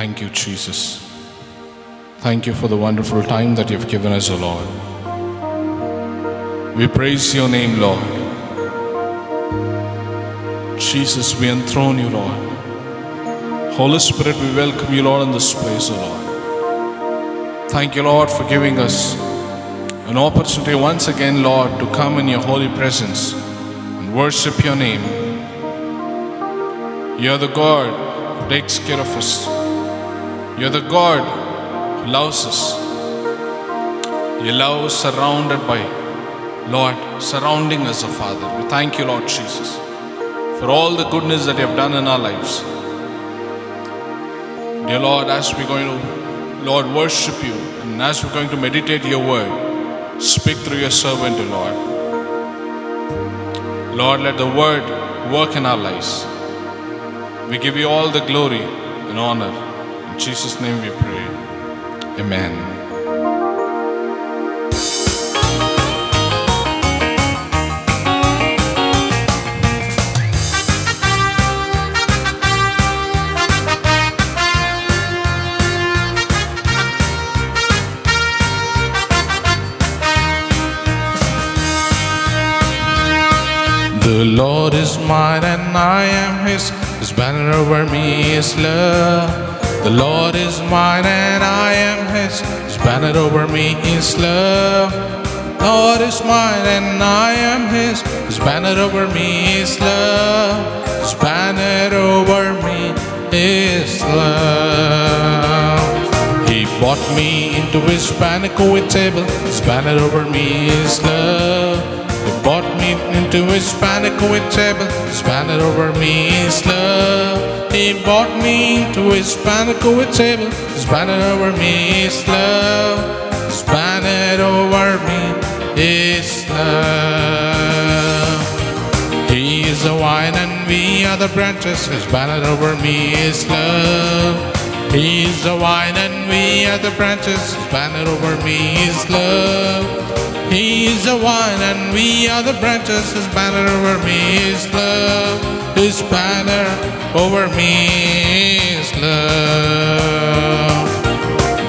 Thank you, Jesus. Thank you for the wonderful time that you've given us, O Lord. We praise your name, Lord. Jesus, we enthrone you, Lord. Holy Spirit, we welcome you, Lord, in this place, O Lord. Thank you, Lord, for giving us an opportunity once again, Lord, to come in your holy presence and worship your name. You're the God who takes care of us. You're the God who loves us. Your love is surrounded by, Lord, surrounding us, O Father. We thank you, Lord Jesus, for all the goodness that you have done in our lives. Dear Lord, as we're going to, Lord, worship you, and as we're going to meditate your word, speak through your servant, O Lord. Lord, let the word work in our lives. We give you all the glory and honor. In Jesus' name we pray. Amen. The Lord is mine and I am His. His banner over me is love. The Lord is mine and I am His. His banner over me is love. Lord is mine and I am His. His banner over me is love. His banner over me is love. He brought me into His banquet table. His banner over me is love. He brought me into His banquet table. His banner over me is love. He brought me into His banquet table. His banner over me is love. His banner over me is love. He is the vine and we are the branches. His banner over me is love. He is the vine and we are the branches. His banner over me is love. He is the vine and we are the branches. His banner over me is love. His banner over me is love.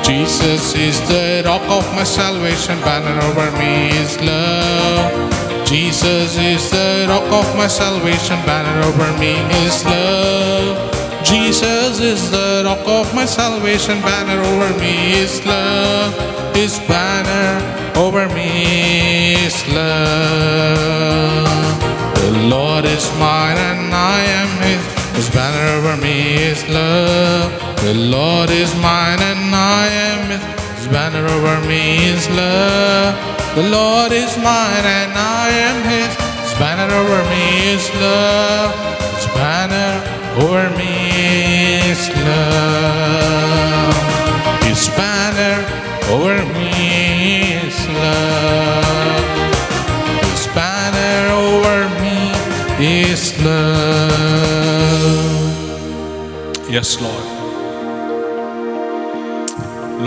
Jesus is the rock of my salvation. Banner over me is love. Jesus is the rock of my salvation. Banner over me is love. Jesus is the rock of my salvation. Banner over me is love. His banner over me is love. The Lord is mine and I am His. His banner over me is love. The Lord is mine and I am His. His banner over me is love. The Lord is mine and I am His. His banner over me is love. His banner over me is love. His banner over me is love. His banner over me is love. Yes, Lord.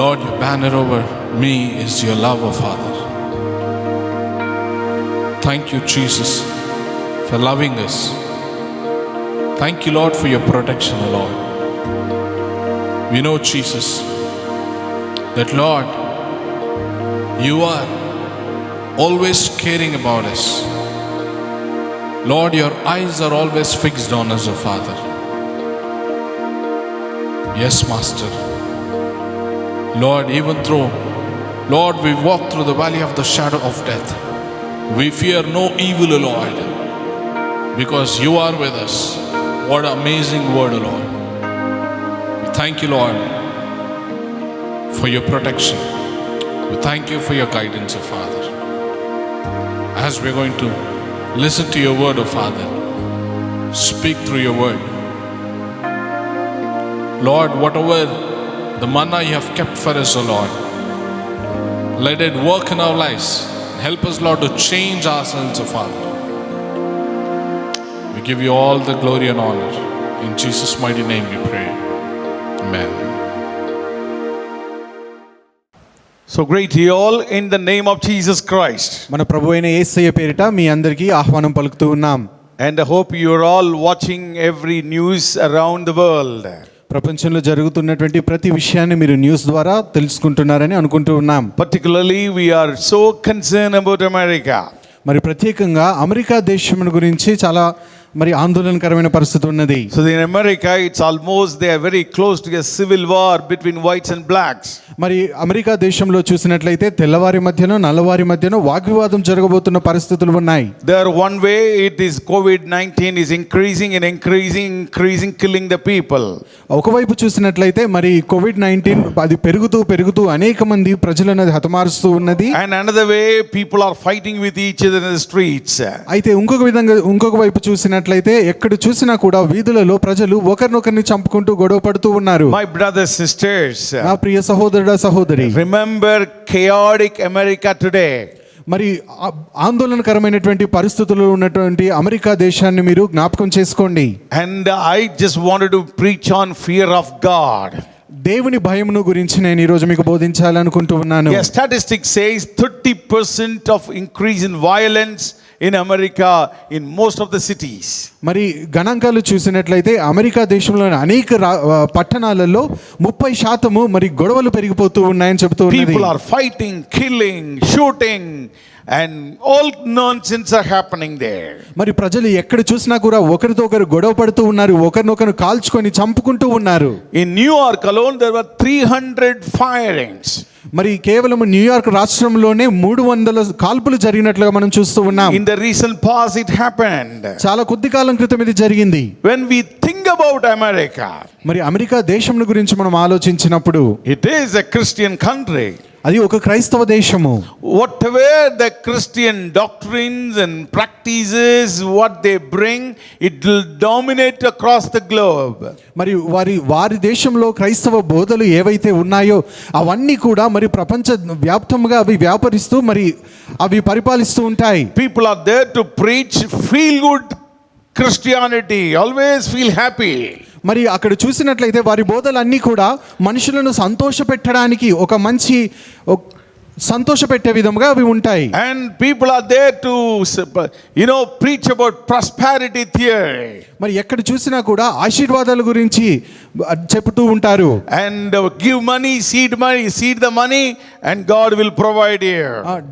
Lord, your banner over me is your love, O Father. Thank you, Jesus, for loving us. Thank you, Lord, for your protection, O Lord. We know, Jesus, that, Lord, you are always caring about us. Lord, your eyes are always fixed on us, O Father. Yes, Master. Lord, even though, Lord, we walk through the valley of the shadow of death, we fear no evil, O Lord, because you are with us. What an amazing word, O Lord. We thank you, Lord, for your protection. We thank you for your guidance, O Father. As we're going to listen to your word, O Father, speak through your word. Lord, whatever the manna you have kept for us, O Lord, let it work in our lives. Help us, Lord, to change ourselves, O Father. We give you all the glory and honor. In Jesus' mighty name we pray. Amen. So greet you all in the name of Jesus Christ. మన ప్రభువైన యేసయ్య పేరిట మీ అందరికీ ఆహ్వానం పలుకుతూ ఉన్నాం. And I hope you are all watching every news around the world. ప్రపంచంలో జరుగుతున్నటువంటి ప్రతి విషయాన్ని మీరు న్యూస్ ద్వారా తెలుసుకుంటున్నారని అనుకుంటూ ఉన్నాం. Particularly, we are so concerned about America. మరి ప్రత్యేకంగా అమెరికా దేశం గురించి చాలా మరి ఆందోళనకరమైన పరిస్థితి ఉన్నది. So in America, it's almost they are very close to a civil war between whites and blacks. మరి అమెరికా దేశంలో చూసినట్లయితే తెల్లవారి మధ్యన నల్లవారి మధ్యన వాగ్వివాదం జరగబోతున్న పరిస్థితులు ఉన్నాయి. There one way it is COVID-19 is increasing, killing the people. ఒకవైపు చూసినట్లయితే మరి కోవిడ్-19 అది పెరుగుతూ అనేక మంది ప్రజలను అది హతమారుస్తూ ఉన్నది. And another way, people are fighting with each other in the streets. అయితే ఇంకొక వైపు చూసినట్లయితే ఎక్కడ చూసినా కూడా వీధులలో ప్రజలు ఒకరినొకరిని చంపుకుంటూ గొడవ పడుతూ ఉన్నారు. My brothers, sisters, నా ప్రియ సహోదరుడా సహోదరి, remember chaotic America today. మరి ఆందోళనకరమైనటువంటి పరిస్థితుల్లో ఉన్నటువంటి అమెరికా దేశాన్ని మీరు జ్ఞాపకం చేసుకోండి. And I just wanted to preach on fear of God. దేవుని భయమును గురించి నేను ఈ రోజు మీకు బోధించాలనుకుంటూ ఉన్నాను. A statistic says 30% of increase in violence in America in most of the cities. మరి గణాంకాలు చూసినట్లయితే అమెరికా దేశంలోని అనేక పట్టణాలలో 30% మరి గొడవలు పెరిగిపోతూ ఉన్నాయని చెబుతూ ఉన్నది. People are fighting, killing, shooting, and all nonsense are happening there. మరి ప్రజలు ఎక్కడ చూసినా కూడా ఒకరితో ఒకరు గొడవ పడుతూ ఉన్నారు, ఒకరినొకరు కాల్చుకొని చంపుకుంటూ ఉన్నారు. In New York alone there were 300 firings. మరి కేవలం న్యూయార్క్ రాష్ట్రంలోనే 300 కాల్పులు జరిగినట్లుగా మనం చూస్తూ ఉన్నాం. In the recent past it happened. చాలా కొద్ది కాలం క్రితం ఇది జరిగింది. When we think about America, మరి అమెరికా దేశం గురించి మనం ఆలోచించినప్పుడు it is a Christian country. అది ఒక క్రైస్తవ దేశము. Whatever the Christian doctrines and practices, what they bring, it will dominate across the globe. మరి వారి దేశంలో క్రైస్తవ బోధలు ఏవైతే ఉన్నాయో అవన్నీ కూడా మరి ప్రపంచ వ్యాప్తంగా అవి వ్యాపరిస్తూ మరి అవి పరిపాలిస్తూ ఉంటాయి. People are there to preach feel good Christianity, always feel happy. మరి అక్కడ చూసినట్లయితే వారి బోధలన్నీ కూడా మనుషులను సంతోషపెట్టడానికి ఒక మంచి సంతోషపెట్టే విధంగా అవి ఉంటాయి. And people are there to preach about prosperity theory. మరి ఎక్కడ చూసినా కూడా ఆశీర్వాదాల గురించి చెబుతూ ఉంటారు. And give money, seed the money and God will provide you.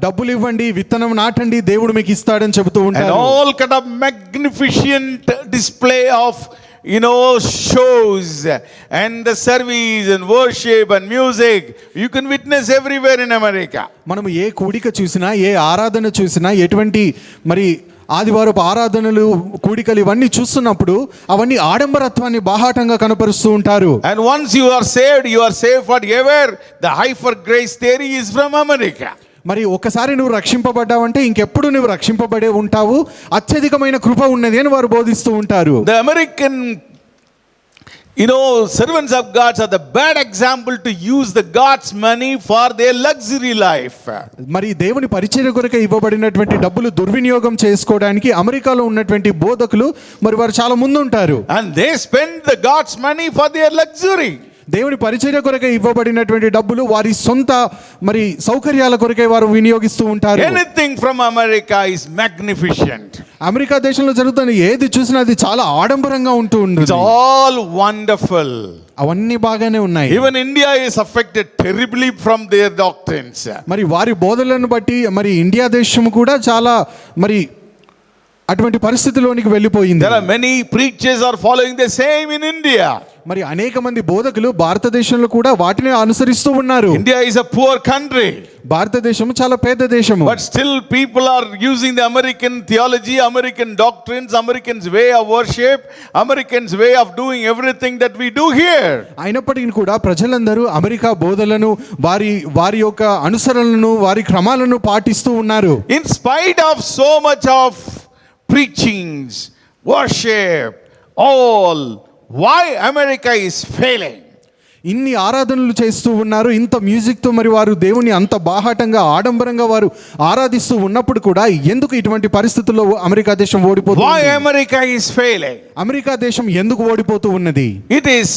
డబ్బులు ఇవ్వండి, విత్తనం నాటండి, దేవుడు మీకు ఇస్తాడని చెబుతూ ఉంటారు. And all kind of magnificent display of shows and the service and worship and music you can witness everywhere in America. మనం ఏ కూడిక చూసినా, ఏ ఆరాధన చూసినా, ఎటువంటి మరి ఆదివారపు ఆరాధనలు, కూడికలు ఇవన్నీ చూస్తున్నప్పుడు అవన్నీ ఆడంబరత్వాన్ని బాహాటంగా కనపరుస్తూ ఉంటారు. And once you are saved forever. The hyper grace theory is from America. మరి ఒకసారి నువ్వు రక్షింపబడ్డావంటే ఇంకెప్పుడు నువ్వు రక్షింపబడే ఉంటావు, అత్యధికమైన కృప ఉన్నది అని వారు బోధిస్తూ ఉంటారు. The American servants of God are the bad example to use the God's money for their luxury life. మరి దేవుని పరిచర్య కొరకు ఇవ్వబడినటువంటి డబ్బులు దుర్వినియోగం చేసుకోవడానికి అమెరికాలో ఉన్నటువంటి బోధకులు మరి వారు చాలా ముందు ఉంటారు. And they spend the God's money for their luxury. దేవుని పరిచర్య కొరకే ఇవ్వబడినటువంటి డబ్బులు వారి సొంత మరి సౌకర్యాల కొరకే వారు వినియోగిస్తూ ఉంటారు. Anything from America is magnificent. America దేశంలో జరుగుతున్న ఏది చూసినా అది చాలా ఆడంబరంగా ఉంటూ ఉంటుంది. It's all wonderful. అవన్నీ బాగానే ఉన్నాయి. Even India is affected terribly from their doctrines. మరి వారి బోధనలను బట్టి మరి ఇండియా దేశం కూడా చాలా మరి అటువంటి పరిస్థితిలోనికి వెళ్ళిపోయింది. There are many preachers are following the same in India. మరి అనేక మంది బోధకులు భారతదేశంలో కూడా వాటిని అనుసరిస్తూ ఉన్నారు. India is a poor country. భారతదేశం చాలా పేద దేశము. But still people are using the American theology, American doctrines, Americans way of worship, Americans way of doing everything that we do here. అయినప్పటికీ కూడా ప్రజలందరూ అమెరికా బోధలను వారి యొక్క అనుసరణలను వారి క్రమాలను పాటిస్తూ ఉన్నారు. In spite of so much of preachings, worship, all, why America is failing? ఇన్ని ఆరాధనలు చేస్తూ ఉన్నారు, ఇంత మ్యూజిక్తో మరి వారు దేవుని అంత బాహాటంగా ఆడంబరంగా వారు ఆరాధిస్తూ ఉన్నప్పుడు కూడా ఎందుకు ఇటువంటి పరిస్థితుల్లో అమెరికా దేశం ఓడిపోతుంది? Why America is failing? America దేశం ఎందుకు ఓడిపోతూ ఉన్నది? It is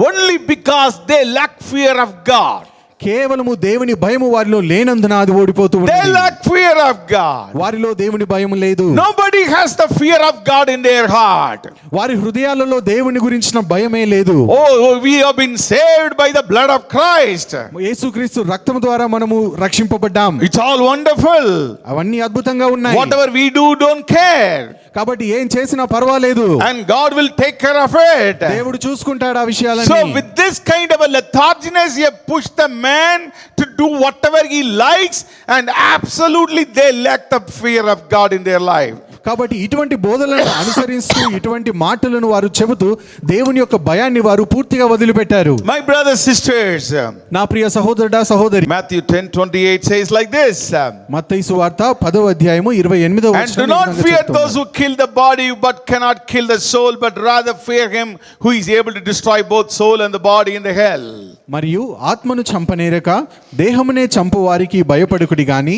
only because they lack fear of God. కేవలము దేవుని భయము వారిలో లేనందున అది ఓడిపోతూ They ఉన్నది. lack fear of God. వారిలో దేవుని భయం లేదు. Nobody has the fear of God in their heart. వారి హృదయాలలో దేవుని గురించిన భయమే లేదు. Oh, we have been saved by the blood of Christ. యేసుక్రీస్తు రక్తము ద్వారా మనము రక్షింపబడ్డాం. It's all wonderful. అవన్నీ అద్భుతంగా ఉన్నాయి. Whatever we do, don't care. కాబట్టి ఏం చేసినా పర్వాలేదు, And God will take care of it. దేవుడు చూసుకుంటాడు ఆ So విషయాలన్నీ. with this kind of a letharginess, you push the man to do whatever he likes, and absolutely they lack the fear of God in their life. కాబట్టి ఇటువంటి బోధలను అనుసరిస్తూ ఇటువంటి మాటలను వారు చెబుతూ దేవుని యొక్క భయాన్ని వారు పూర్తిగా వదిలిపెట్టారు. My brothers, sisters, నా ప్రియ సహోదరుడా సహోదరి, Matthew 10:28 says like this. మత్తయి సువార్త 10వ అధ్యాయము 28వ And do వచనం not fear those who kill the body but cannot kill the soul, but rather fear him who is able to destroy both soul and the body in the hell. మరియు ఆత్మను చంపనేరక దేహమునే చంపు వారికి భయపడుకుడి గాని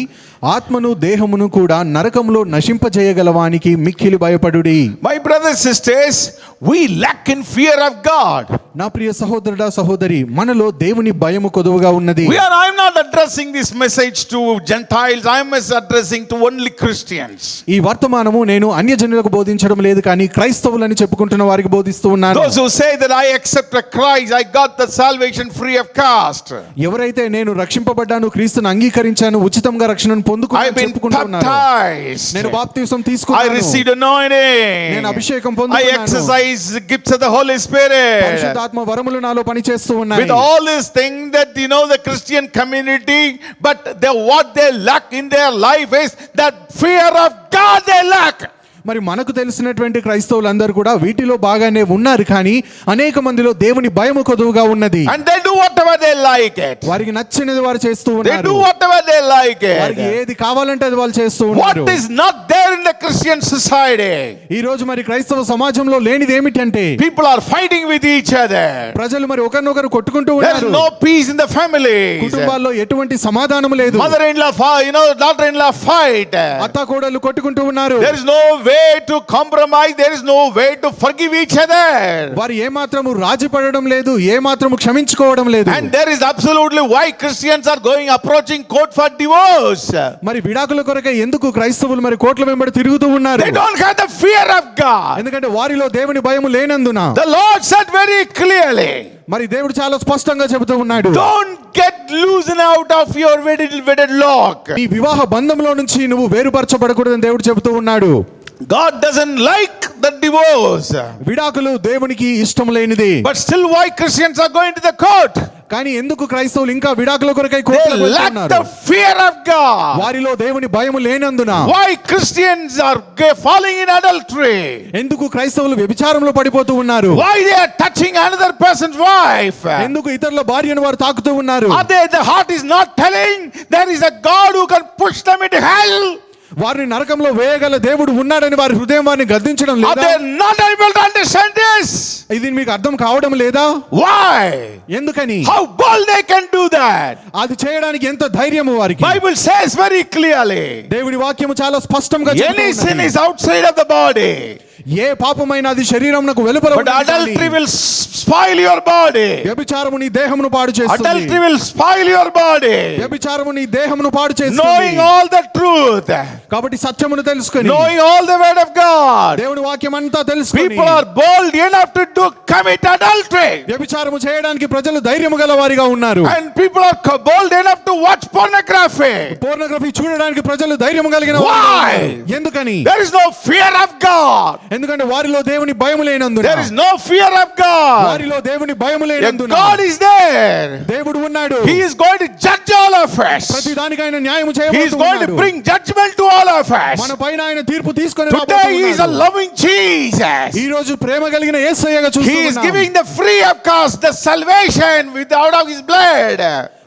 ఆత్మను దేహమును కూడా నరకములో నశింపజేయగలవానికి మిక్కిలి భయపడుడి. My brothers, sisters, we lack in fear of God. నా ప్రియ సహోదరుడా సహోదరి, మనలో దేవుని భయము కొదువుగా ఉన్నది. I'm not addressing this message to Gentiles. I am addressing to only Christians. ఈ వర్తమానము నేను అన్యజనులకు బోధించడం లేదు, కానీ క్రైస్తవులని చెప్పుకుంటున్న వారికి బోధిస్తూ ఉన్నాను. Those who say that I accept a Christ, I got the salvation free of cost. ఎవరైతే నేను రక్షింపబడ్డాను, క్రీస్తును అంగీకరించాను, ఉచితంగా రక్షణను I've పొందుకున్నాను been చెప్పుకుంటూ ఉన్నారు. baptized. నేను బాప్తిసం I తీసుకున్నాను, received anointing. నేను అభిషేకం I పొందుకున్నాను, exercise the gifts of the Holy Spirit. పరిశుద్ధాత్మ వరములు నాలో పనిచేస్తూ ఉన్నాయి. With all these things that the Christian community, but what they lack in their life is that fear of God they lack. మరి మనకు తెలిసినటువంటి క్రైస్తవులందరూ కూడా వీటిలో బాగానే ఉన్నారు, కానీ అనేక మందిలో దేవుని భయము కొదువుగా ఉన్నది. And they do whatever they like it. వారికి నచ్చినది వారు చేస్తూ They ఉన్నారు. do whatever they like వారికి it. ఏది కావాలంటే అది వాళ్ళు చేస్తూ ఉన్నారు. What is not there in the Christian society? ఈ రోజు మరి క్రైస్తవ సమాజంలో లేనిది ఏమిటంటే People are fighting with each other. ప్రజలు మరి ఒకరినొకరు కొట్టుకుంటూ There is ఉన్నారు. no peace in the family. కుటుంబాల్లో ఎటువంటి సమాధానం లేదు. Mother-in-law, daughter-in-law fight. అత్త కోడలు కొట్టుకుంటూ ఉన్నారు. There is no way to compromise. There is no way to forgive each other. వారు ఏ మాత్రము రాజీ పడడం లేదు, ఏ మాత్రము క్షమించుకోవడం లేదు. And there is absolutely why Christians are approaching court for divorce. మరి విడాకుల కొరకే ఎందుకు క్రైస్తవులు మరి కోట్ల వెంబడి తిరుగుతూ ఉన్నారు? They don't have the fear of God. ఎందుకంటే వారిలో దేవుని భయము లేనందున. The Lord said very clearly, మరి దేవుడు చాలా స్పష్టంగా చెబుతూ ఉన్నాడు, don't get loosened out of your wedded lock. ఈ వివాహ బంధంలో నుంచి నువ్వు వేరుపరచబడకూడదని దేవుడు చెబుతూ ఉన్నాడు. God doesn't like the divorce. విడాకులు దేవునికి ఇష్టం లేనిది. But still why Christians are going to the court? కానీ ఎందుకు క్రైస్తవులు ఇంకా విడాకుల కొరకై They కోర్టులకు lack వెళ్తున్నారు? the fear of God. వారిలో దేవుని భయము లేనందున. Why Christians are falling in adultery? ఎందుకు క్రైస్తవులు వ్యభిచారంలో పడిపోతూ ఉన్నారు? Why they are touching another person's wife? ఎందుకు ఇతరుల భార్యను వారు తాకుతూ ఉన్నారు? The heart is not telling there is a God who can push them into hell. వారిని నరకంలో వేయగల దేవుడు ఉన్నాడని వారి హృదయం వారిని గద్దించడం Are లేదా? they not able to understand this? ఇది మీకు అర్థం కావడం లేదా? Why? ఎందుకని? How bold they can do that? అది చేయడానికి ఎంత ధైర్యము వారికి? Bible says very clearly, దేవుడి వాక్యము చాలా స్పష్టంగా చెబుతూ any sin ఉన్నది. is outside of the body, ఏ పాపమైన అది శరీరమునకు వెలుపల but ఉన్నది కానీ adultery will spoil your body. వ్యభిచారము నీ దేహమును పాడు చేస్తుంది. Adultery will spoil your body. వ్యభిచారము నీ దేహమును పాడు చేస్తుంది. Knowing all the truth, కాబట్టి సత్యమును తెలుసుకొని, knowing all the word of God, దేవుడి వాక్యం అంతా తెలుసుకొని, people are bold enough to commit adultery. వ్యభిచారము చేయడానికి ప్రజలు ధైర్యము గల వారిగా ఉన్నారు. And people are bold enough to watch pornography. Pornography చూడడానికి ప్రజలు ధైర్యము కలిగిన Why? వారు. ఎందుకని? There is no fear of God. ఎందుకంటే వారిలో దేవుని భయము లేనందున. There is no fear of God. వారిలో దేవుని భయము If లేనందున. God is there, దేవుడు ఉన్నాడు. He is going to judge all of us. ప్రతి దానికి ఆయన న్యాయము He is going to చేయబోతున్నాడు. bring judgment to all of us. మన పైన ఆయన తీర్పు తీసుకొని Today He is a రాబోతున్నాడు. loving Jesus. ఈ రోజు ప్రేమ కలిగిన యేసయ్యగా He is చూస్తున్నాం. giving the free of cost, the salvation without of His blood.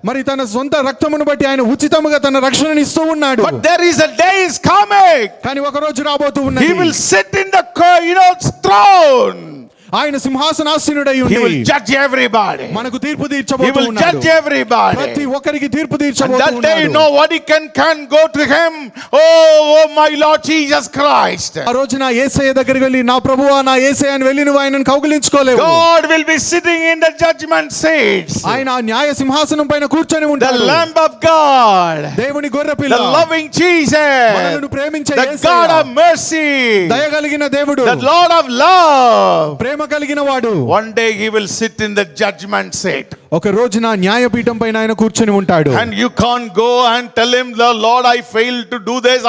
మరి తన సొంత రక్తమును బట్టి ఆయన ఉచితముగా తన రక్షణను ఇస్తూ ఉన్నాడు. But there is a day is coming. కానీ ఒక రోజు రాబోతూ He ఉన్నది. will sit in the throne. ఆయన సింహాసనాసీనుడై He ఉండి will judge everybody. మనకు తీర్పు He తీర్చబోతూ will ఉన్నాడు. judge everybody. ప్రతి ఒక్కరికి తీర్పు And తీర్చబోతూ that day ఉన్నాడు. nobody can go to him. Oh my Lord Jesus Christ. ఆ రోజున యేసయ్య దగ్గరికి వెళ్ళి నా ప్రభువా నా యేసయ్య అని వెళ్ళి నువ్వు ఆయనను కౌగిలించుకోలేవు. God will be sitting in the judgment seats. ఆయన ఆ న్యాయ సింహాసనం పైన కూర్చొని The ఉంటాడు. Lamb of God. దేవుని గొర్రెపిల్ల, The loving Jesus. మనలను ప్రేమించే The Yesayya, God of mercy. దయ కలిగిన దేవుడు, The Lord of love. ప్రేమ కలిగిన వాడు. One day he will sit in the judgment seat. ఒక రోజున న్యాయపీఠం పైన ఆయన కూర్చొని ఉంటాడు. And you can't go and tell him, the Lord, I failed to do this.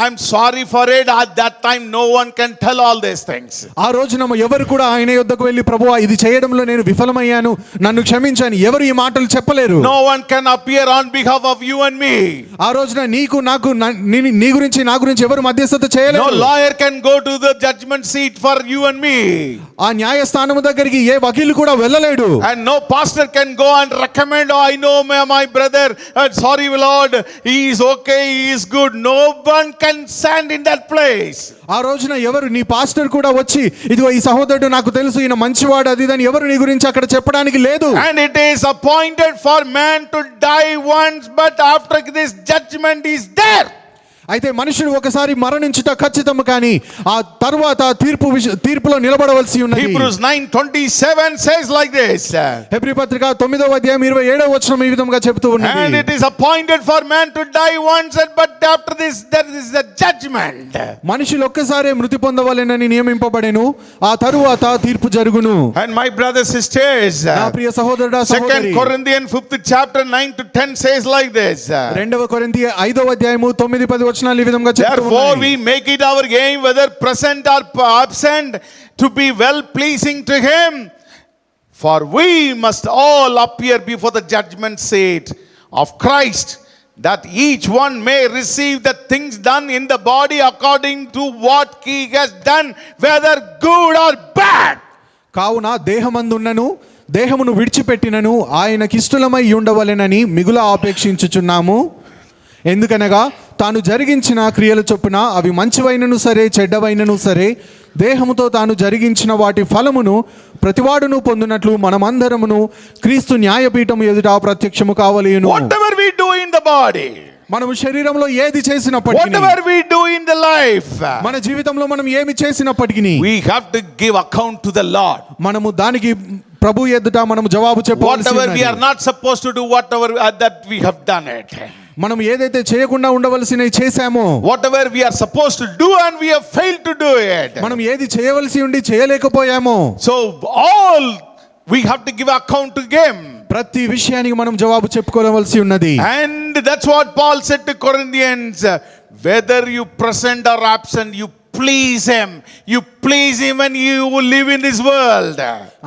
I'm sorry for it. At that time, no one can tell all these things. ఆ రోజున ఎవరు కూడా ఆయన యొద్దకు వెళ్ళి ప్రభువా ఇది చేయడంలో నేను విఫలమయ్యాను నన్ను క్షమించని ఎవరు ఈ మాటలు చెప్పలేరు. No one can appear on behalf of you and me. ఆ రోజున నీకు నాకు నీ గురించి నా గురించి ఎవరు మధ్యస్థత No చేయలేరు. lawyer can go to the judgment seat for you and me. ఆ న్యాయస్థానము దగ్గరికి ఏ వకీలు కూడా వెళ్ళలేడు. And no pastor can go and recommend, oh, I know my brother, sorry Lord, he is okay, he is good. No one can stand in that place. ఆ రోజున ఎవరు నీ pastor కూడా వచ్చి ఇదిగో ఈ సహోదరుడు నాకు తెలుసు ఈయన మంచివాడు అది అని ఎవరు నీ గురించి అక్కడ చెప్పడానికి లేదు. And it is appointed for man to die once, but after this judgment is there. అయితే మనుషుడు ఒకసారి మరణించుట ఖచ్చితము, కానీ ఆ తర్వాత తీర్పులో నిలబడవలసి ఉన్నది. Hebrews 9:27 says like this. Hebrew పత్రిక 9వ అధ్యాయం 27వ వచనం ఈ విధంగా చెప్తూ ఉన్నది. And it is appointed for man to die once, but after this there is the judgment. మనుషులు ఒక్కసారే మృతి పొందవలెనని నియమింపబడెను, ఆ తరువాత తీర్పు జరుగును. And my brothers sisters, నా ప్రియ సహోదరుడా సహోదరి, 2 Corinthians 5th chapter 9 to 10 says like this. 2 కొరింథీ 5వ అధ్యాయము 9-10 వచనాలు ఈ విధంగా చెప్తూ Therefore we ఉన్నాయి. make it our aim, whether present or absent, to be well pleasing to him, for we must all appear before the judgment seat of Christ, that each one may receive the things done in the body according to what he has done, whether good or bad. కావున దేహమందున్నను దేహమును విడిచిపెట్టినను ఆయనకిష్టలమై ఉండవలెనని మిగుల ఆపేక్షించుచున్నాము. ఎందుకనగా తాను జరిగించిన క్రియల చొప్పున అవి మంచివైనను సరే చెడ్డవైనను సరే దేహముతో తాను జరిగించిన వాటి ఫలమును ప్రతివాడును పొందినట్లు మనమందరమును క్రీస్తు న్యాయపీఠము ఎదుట ప్రత్యక్షము కావలేను. Whatever we do in the body, మనము శరీరంలో ఏది చేసినప్పటికీ, whatever we do in the life, మన జీవితంలో మనం ఏమి చేసినప్పటికీ we have to give account to the Lord. మనము దానికి ప్రభు ఎదుట మనము జవాబు చెప్పవలసి Whatever we ఉన్నది. are not supposed to do, whatever that we have done it. మనం ఏదైతే చేయకుండా ఉండవలసినవి చేశామో, Whatever we are supposed to do and we have failed to do it. మనం ఏది చేయవలసి ఉండి చేయలేకపోయామో, So all we have to give account to him. ప్రతి విషయానికి మనం జవాబు చెప్పుకోవలసి ఉన్నది. And that's what Paul said to Corinthians, whether you present or absent, you please him. You please him when you live in this world.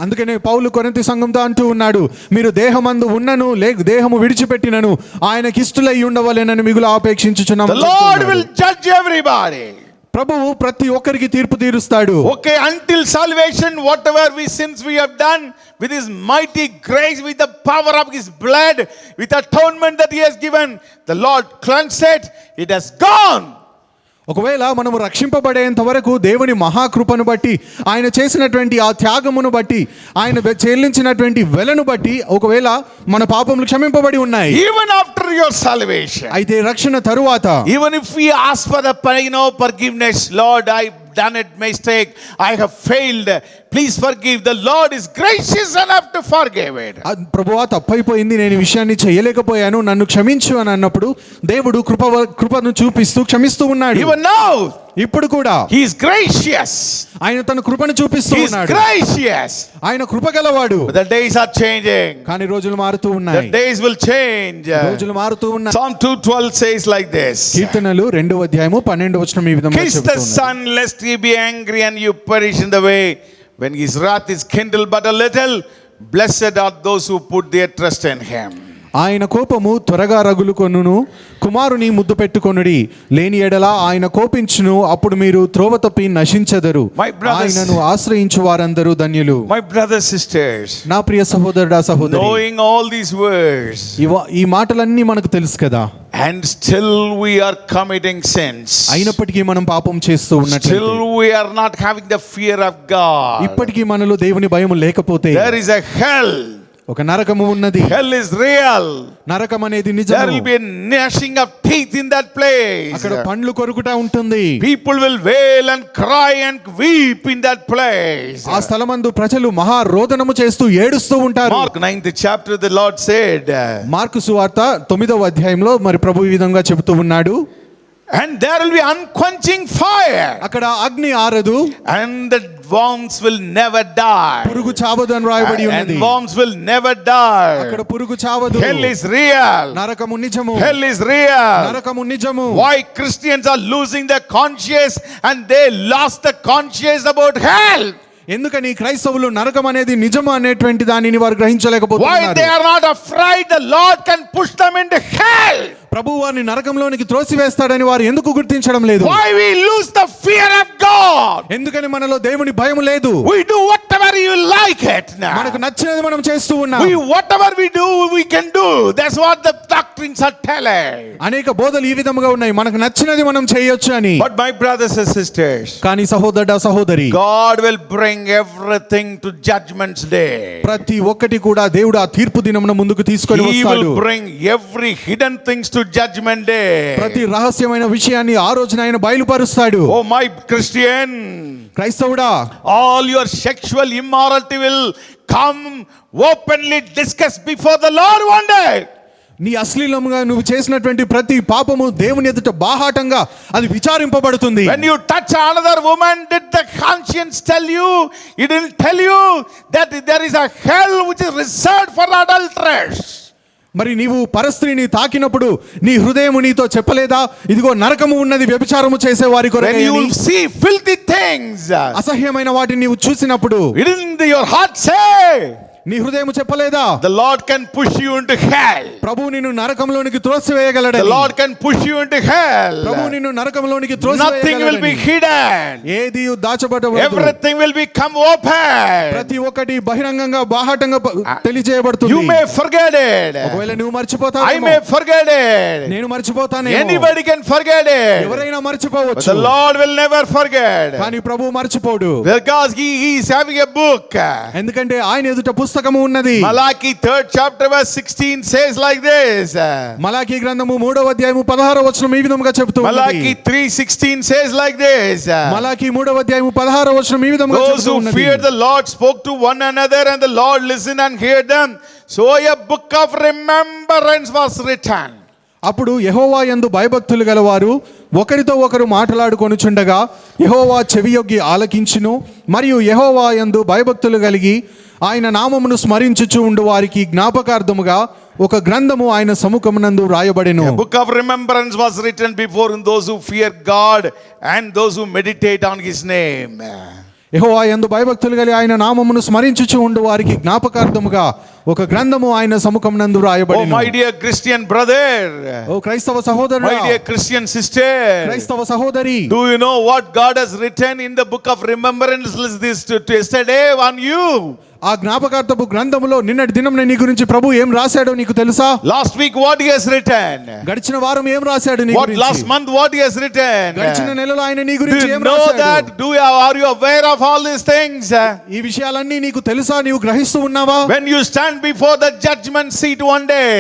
అందుకనే పౌలు కొరింథీ సంఘంతో అంటూ ఉన్నాడు, మీరు దేహమందు ఉన్నను లేక దేహము విడిచిపెట్టినను ఆయనకిష్టులై ఉండవలెనని మిగులు ఆపేక్షించుచున్నాము. The Lord will judge everybody. ప్రభువు ప్రతి ఒక్కరికి తీర్పు తీరుస్తాడు. Okay, until salvation, whatever sins we have done, with his mighty grace, with the power of his blood, with atonement that he has given, the Lord cleansed it, it has gone. ఒకవేళ మనము రక్షింపబడేంత వరకు దేవుని మహాకృపను బట్టి ఆయన చేసినటువంటి ఆ త్యాగమును బట్టి ఆయన చెల్లించినటువంటి వెలను బట్టి ఒకవేళ మన పాపములు క్షమింపబడి ఉన్నాయి. Even after your salvation, అయితే రక్షణ తరువాత even if we ask for the forgiveness, Lord, I've done it mistake, I have failed, please forgive. The Lord is gracious enough to forgive it. ప్రభువా తప్పైపోయింది, నేను ఈ విషయాన్ని చేయలేకపోయాను, నన్ను క్షమించు అని అన్నప్పుడు దేవుడు కృపను చూపిస్తూ క్షమిస్తూ ఉన్నాడు. Even now ఇప్పుడు కూడా he is gracious. ఆయన తన కృపను చూపిస్తూ He is ఉన్నాడు. gracious. ఆయన కృప గలవాడు. But the days are changing. కానీ రోజులు మారుతూ The ఉన్నాయి. days will change. రోజులు మారుతూ ఉన్నాయి. Psalm 2:12 says like this. కీర్తనలు 2వ అధ్యాయము 12వ వచనం ఈ విధంగా Kiss the చెప్తుంది. Son, lest he be angry and you perish in the way, when his wrath is kindled but a little. Blessed are those who put their trust in him. ఆయన కోపము త్వరగా రగులుకొనును, కుమారుని ముద్దు పెట్టుకొనుడి, లేని ఎడల ఆయన కోపించును, అప్పుడు మీరు త్రోవ తప్పి నశించెదరు. ఆయనను ఆశ్రయించు వారందరూ ధన్యులు. My brothers, sisters, నా ప్రియ సహోదరుడా సహోదరి, knowing all these words, ఈ మాటలన్నీ మనకు తెలుసు కదా. and still we are committing sins. అయినప్పటికీ మనం పాపం చేస్తూ ఉన్నట్లయితే, Still we are not having the fear of God. ఇప్పటికీ మనలో దేవుని భయం లేకపోతే, There is a hell. ఒక నరకము ఉన్నది. Hell is real. నరకం అనేది There నిజము. will be a gnashing of teeth in that place. అక్కడ పండ్లు కొరుకుట ఉంటుంది. People will wail and cry and weep in that place. ఆ స్థలమందు ప్రజలు మహా రోదనము చేస్తూ ఏడుస్తూ ఉంటారు. Mark 9th chapter, the Lord said, mark సువార్త 9వ అధ్యాయంలో మరి ప్రభు ఈ విధంగా చెబుతూ ఉన్నాడు, and there will be unquenching fire, అక్కడ అగ్ని ఆరదు, and the worms will never die. పురుగు చావదు అని రాయబడి And ఉన్నది. worms will never అక్కడ die. పురుగు చావదు. Hell is real. నరకము నిజము. Hell is real. నరకము నిజము. Why Christians are losing their conscience and they lost the conscience about hell? ఎందుకని క్రైస్తవులు నరకం అనేది నిజము అనేటువంటి దానిని వారు Why గ్రహించలేకపోతున్నారు? they are not afraid the Lord can push them into hell? ప్రభు వారిని నరకంలోనికి త్రోసివేస్తాడని వారు ఎందుకు గుర్తించడం లేదు? Why we lose the fear of God? ఎందుకని మనలో దేవుని భయం లేదు? We do whatever you like it now. మనకు నచ్చినది మనం చేస్తూ ఉన్నాం. Whatever we do, we can do. That's what the doctrines are telling. అనేక బోధలు ఈ విధముగా ఉన్నాయి, మనకు నచ్చినది మనం చేయొచ్చు అని. But my brothers and sisters, కానీ సహోదరుడా సహోదరి, God will bring everything to judgment's day. ప్రతి ఒక్కటి కూడా దేవుడు ఆ తీర్పు దినమున ముందుకు తీసుకొని He వస్తాడు. will bring every hidden things to judgment day. ప్రతి రహస్యమైన విషయాన్ని ఆ రోజున ఆయన బయలుపరుస్తాడు. Oh my Christian, క్రైస్తవుడా, all your sexual immorality will come openly discussed before the Lord one day. నీ అశ్లీలంగా నువ్వు చేసినటువంటి ప్రతి పాపము దేవుని ఎదుట బాహాటంగా అది విచారింపబడుతుంది. When you touch another woman, did the conscience tell you? It didn't tell you that there is a hell which is reserved for adulterers. మరి నీవు పరస్త్రీని తాకినప్పుడు నీ హృదయము నీతో చెప్పలేదా, ఇదిగో నరకము ఉన్నది వ్యభిచారము చేసే వారి When కొరకే you అని? will see filthy things, అసహ్యమైన వాటిని నీవు చూసినప్పుడు didn't your heart say, నీ హృదయము చెప్పలేదా, the Lord can push you into hell? ప్రభు నిన్ను నరకంలోనికి త్రోసివేయగలడని? The Lord can push you into hell. ప్రభు నిన్ను నరకంలోనికి Nothing will be త్రోసివేయగలడని. hidden. ఏది దాచబడవదు. Everything will become open. ప్రతి ఒక్కటి బహిరంగంగా బాహాటంగా తెలియజేయబడుతుంది. You may forget it. ఒకవేళ నువ్వు I మర్చిపోతావు, may forget it. నేను మర్చిపోతాను. Anybody can forget it. ఎవరైనా But మర్చిపోవచ్చు, the Lord will never forget. కానీ ప్రభు మర్చిపోడు. Because he is having a book. ఎందుకంటే ఆయన ఎదుట పుస్తకము ఉన్నది. Malachi 3rd chapter verse 16 says like this. Malachi గ్రంథము 3వ అధ్యాయము 16వ వచనం ఈ విధముగా చెబుతూ Malachi ఉన్నది. 3:16 says like this. మలాకీ 3వ అధ్యాయము 16వ వచనం ఈ విధముగా Those చెబుతూ who ఉన్నది. feared the Lord spoke to one another, and the Lord listened and heard them. So a book of remembrance was written. అప్పుడు యెహోవా యందు భయభక్తులు గలవారు ఒకరితో ఒకరు మాట్లాడుకొనుచుండగా యెహోవా చెవియొగ్గి ఆలకించును, మరియు యెహోవా యందు భయభక్తులు కలిగి ఆయన నామమును స్మరించుచు ఉండు వారికి జ్ఞాపకార్థముగా ఒక గ్రంథము ఆయన సముఖమునందు రాయబడెను. A book of remembrance was written before those who fear God and those who meditate on his name. యెహోవా యందు భయభక్తులు కలిగి ఆయన నామమును స్మరించుచు ఉండు వారికి జ్ఞాపకార్థముగా ఒక గ్రంథము ఆయన సముఖమునందు Oh రాయబడెను. my dear Christian brother, ఓ క్రైస్తవ సహోదరుడా, my dear Christian sister, క్రైస్తవ సహోదరి, do you know what God has written in the book of remembrance this to yesterday on you? ఆ జ్ఞాపకార్థపు గ్రంథములో నిన్నటి దినం నీ గురించి ప్రభు ఏం రాశాడో నీకు తెలుసా? Last week what he has written? గడిచిన వారం ఏం రాశాడు నీ What గురించి? last month what he has written? గడిచిన నెలలో ఆయన నీ Do గురించి you ఏం know రాశాడు? that? Are you aware of all these things? ఈ విషయాలన్నీ నీకు తెలుసా? నీవు గ్రహిస్తూ ఉన్నావా? When you stand before the judgment seat one day,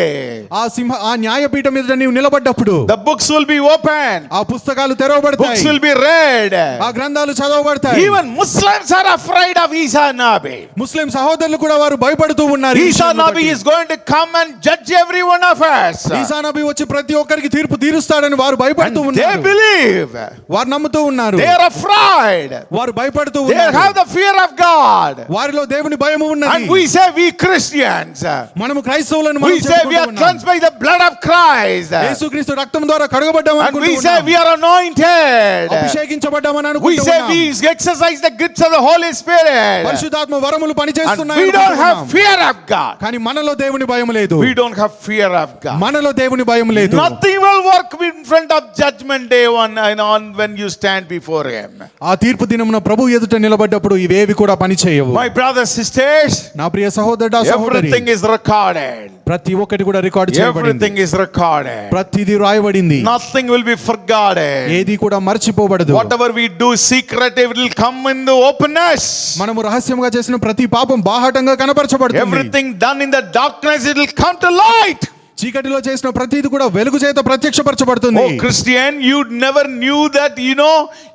ఆ న్యాయపీఠం మీద నీవు నిలబడ్డప్పుడు the books will be open. ఆ పుస్తకాలు Books తెరవబడతాయి, will be read. ఆ గ్రంథాలు చదవబడతాయి. Even Muslims are afraid of Isa Nabi. ముస్లిం సహోదరులు కూడా వారు భయపడుతూ ఉన్నారు. Isa Nabi is going to come and judge every one of us. ఈసా నబీ వచ్చి ప్రతి ఒక్కరికి తీర్పు తీరుస్తాడని వారు భయపడుతూ And they ఉన్నారు. believe. వారు నమ్ముతూ ఉన్నారు. They are afraid. వారు భయపడుతూ They ఉన్నారు. have the fear of God. వారిలో దేవుని భయము And ఉన్నది. we say we Christians, మనము క్రైస్తవులను we say we are cleansed by the blood of Christ. యేసుక్రీస్తు రక్తం ద్వారా కడగబడ్డామని And we say we are anointed. అభిషేకించబడ్డామని We అనుకుంటూ say ఉన్నాం. we exercise the gifts of the Holy Spirit. పరిశుద్ధాత్మ వరములు And పనిచేస్తున్నాయి we don't have అనుకుంటున్నాం. fear of God. కానీ మనలో దేవుని భయం లేదు. We don't have fear of God. మనలో దేవుని భయం లేదు. Nothing will work in front of judgment day on when you stand before him. ఆ తీర్పు దినమున ప్రభు ఎదుట నిలబడ్డప్పుడు ఇవేవి కూడా పని చేయవు. My brothers, sisters, నా ప్రియ సహోదరుడా సహోదరి, everything is recorded. ప్రతి ఒక్కటి కూడా రికార్డ్ చేయబడింది. Everything is recorded. ప్రతిదీ రాయబడింది. Nothing will be forgotten. ఏది కూడా మర్చిపోబడదు. Whatever we do secretive, it will come in the openness. మనము రహస్యంగా చేసిన ప్రతి పాపం బాహాటంగా కనపరచబడుతుంది. Everything done in the darkness, it will come to light. చీకటిలో చేసిన ప్రతిది కూడా వెలుగు చేత ప్రత్యక్షపరచబడుతుంది. Oh Christian, you never knew that,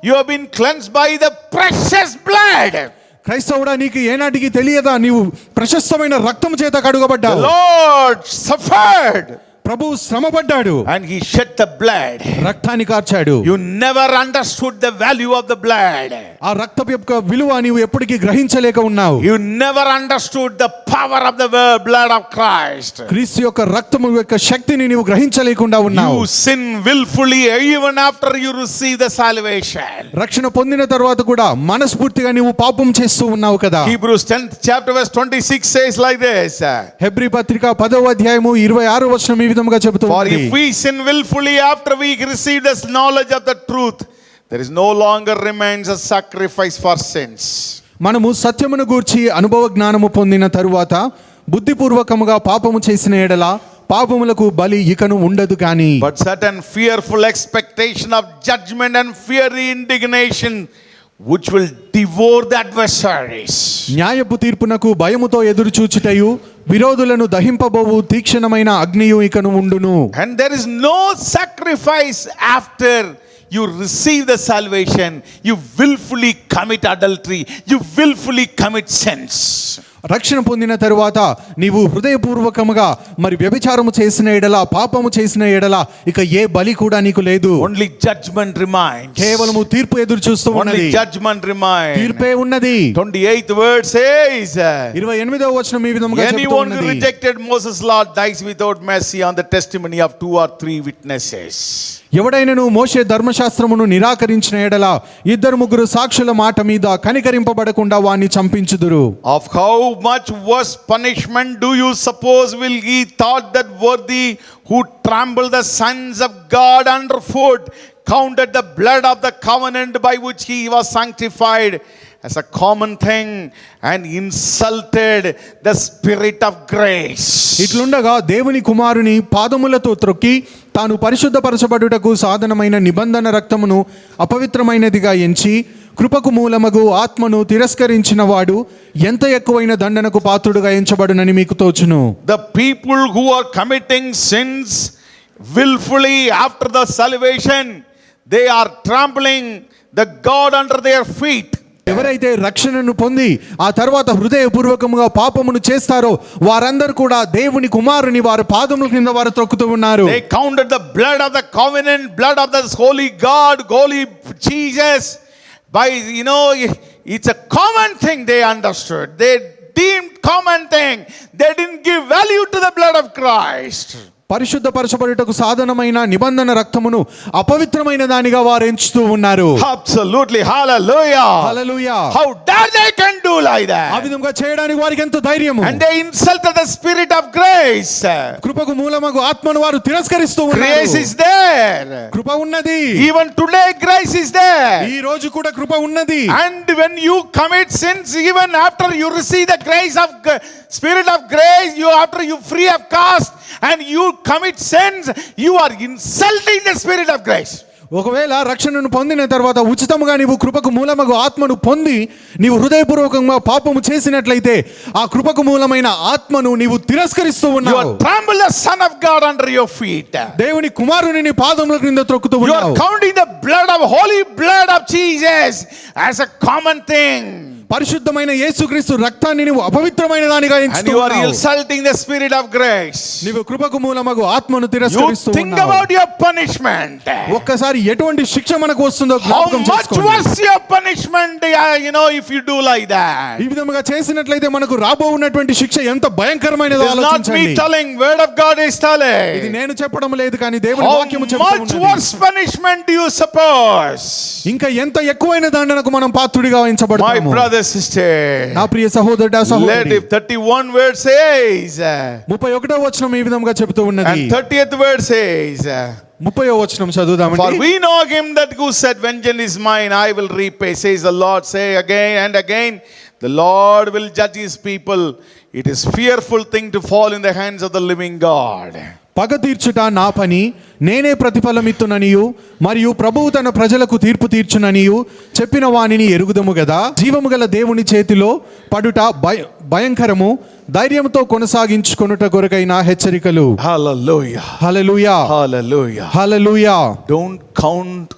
you have been cleansed by the precious blood. క్రైస్తవుడా, నీకు ఏనాటికి తెలియదా నీవు ప్రశస్తమైన రక్తం చేత కడుగబడ్డావు. The Lord suffered. ప్రభువు శ్రమపడ్డాడు. And he shed the blood. రక్తాన్ని కార్చాడు. You never understood the value of the blood. ఆ రక్తపు యొక్క విలువ నీవు ఎప్పటికీ గ్రహించలేక ఉన్నావు. You never understood the power of the blood of Christ. క్రీస్తు యొక్క రక్తము యొక్క శక్తిని నీవు గ్రహించలేకుండా ఉన్నావు. You sin willfully even after you receive the salvation. రక్షణ పొందిన తర్వాత కూడా మనస్ఫూర్తిగా నీవు పాపం చేస్తూ ఉన్నావు కదా. Hebrews 10th chapter verse 26 says like this. Hebrew పత్రిక 10వ అధ్యాయము 26వ వచనం ఈ విధంగా చెబుతుంది. For if we sin willfully after we receive this knowledge of the truth, there is no longer remains a sacrifice for sins. మనము సత్యమును గూర్చి అనుభవ జ్ఞానము పొందిన తరువాత బుద్ధిపూర్వకముగా పాపము చేసిన ఎడల పాపములకు బలి ఇకను ఉండదు గాని. But certain fearful expectation of judgment and fiery indignation which will devour the adversaries. న్యాయపు తీర్పునకు భయముతో ఎదురు చూచుటయు విరోధులను దహింపబోవు తీక్షణమైన అగ్నియు ఇకను ఉండును. And there is no sacrifice after you receive the salvation. You willfully commit adultery. You willfully commit sins. రక్షణ పొందిన తరువాత నీవు హృదయపూర్వకముగా మరి వ్యభిచారము చేసిన ఎడల పాపము చేసిన ఎడల ఇక ఏ బలి కూడా నీకు లేదు. Only judgment remains. కేవలము తీర్పు ఎదురు చూస్తూ ఉన్నది. Only judgment remains. తీర్పే ఉన్నది. 28th word says, 28వ వచనం ఈ విధంగా చెప్తూ anyone who ఉన్నది. rejected Moses' law dies without mercy on the testimony of 2 or 3 witnesses. ఎవడైనను మోషే ధర్మశాస్త్రమును నిరాకరించిన ఎడల 2-3 సాక్షుల మాట మీద కనికరింపబడకుండా వాణ్ణి చంపించుదురు. Of how much worse punishment do you suppose will he thought that worthy who trample the sons of God underfoot, counted the blood of the covenant by which he was sanctified as a common thing and insulted the spirit of grace. ఇట్లుండగా దేవుని కుమారుని పాదములతో త్రొక్కి తాను పరిశుద్ధపరచబడుటకు సాధనమైన నిబంధన రక్తమును అపవిత్రమైనదిగా ఎంచి కృపకు మూలమగు ఆత్మను తిరస్కరించిన వాడు ఎంత ఎక్కువైన దండనకు పాత్రుడుగా ఎంచబడునని మీకు తోచును. The people who are committing sins willfully after the salvation, they are trampling the God under their feet. ఎవరైతే రక్షణను పొంది ఆ తర్వాత హృదయపూర్వకముగా పాపమును చేస్తారో వారందరూ కూడా దేవుని కుమారుని వారి పాదముల కింద వారు త్రొక్కుతూ ఉన్నారు. They counted the blood of the covenant, blood of this holy God, holy Jesus. By, it's a common thing they understood. They deemed common thing. They didn't give value to the blood of Christ. పరిశుద్ధపరచబడుటకు సాధనమైన నిబంధన రక్తమును అపవిత్రమైన దానిగా వారు ఎంచుతూ ఉన్నారు. Absolutely, hallelujah. Hallelujah. How dare they can do like ఆ that? విధంగా చేయడానికి వారికి ఎంత ధైర్యము. And they insulted the spirit of grace. కృపకు మూలమగు ఆత్మను వారు తిరస్కరిస్తూ ఉన్నారు. Grace is there. కృప ఉన్నది. Even today grace is there. ఈ రోజు కూడా కృప ఉన్నది. And when you commit sins, even after you receive the grace of spirit of grace, after you free of cost and you commit sins, you are insulting the spirit of grace. ఒకవేళ రక్షణను పొందిన తర్వాత ఉచితముగా నీవు కృపకు మూలమగు ఆత్మను పొంది నీవు హృదయపూర్వకంగా పాపము చేసినట్లయితే ఆ కృపకు మూలమైన ఆత్మను నీవు తిరస్కరిస్తూ You ఉన్నావు. are trample the Son of God under your feet. దేవుని కుమారుని నీ పాదముల క్రింద త్రొక్కుతూ You are ఉన్నావు. counting the blood of holy blood of Jesus as a common thing. పరిశుద్ధమైన యేసుక్రీస్తు రక్తాన్ని నీవు అపవిత్రమైన దానిగా And ఎంచుతూ you are ఉన్నావు. insulting the spirit of grace. నీవు కృపకు మూలమగు ఆత్మను You తిరస్కరిస్తూ think ఉన్నావు. about your punishment. ఒక్కసారి ఎటువంటి శిక్ష మనకు వస్తుందో How జ్ఞాపకం much చేసుకోండి. was your punishment, if you do like that? ఈ విధముగా చేసినట్లయితే మనకు రాబో ఉన్నటువంటి శిక్ష ఎంత భయంకరమైనదో It's not me ఆలోచించండి. telling, word of God is ఇది telling. నేను చెప్పడం లేదు కానీ దేవుని How వాక్యము చెప్తూ much ఉన్నది. worse punishment do you suppose? ఇంకా ఎంత ఎక్కువైన దండనకు మనం పాత్రుడిగా My ఎంచబడతాము. brother, sister. నా ప్రియ సహోదరుడా Let సహోదరి, if 31 word says, 31వ వచనం ఈ విధంగా చెప్తూ ఉన్నది. and 30th word says, 30వ వచనం for చదువుదామండి. we know him that who said, vengeance is mine, I will repay, says the Lord. Say again and again, the Lord will judge his people. It is fearful thing to fall in the hands of the living God. పగ తీర్చుట నా పని, నేనే ప్రతిఫలమిత్తుననియు మరియు ప్రభువు తన ప్రజలకు తీర్పు తీర్చుననియు చెప్పిన వానిని ఎరుగుదము గదా. జీవము గల దేవుని చేతిలో పడుట భయంకరము, ధైర్యంతో కొనసాగించుకొనుట కొరకైన హెచ్చరికలు. Hallelujah. Hallelujah, Hallelujah. Hallelujah. Don't count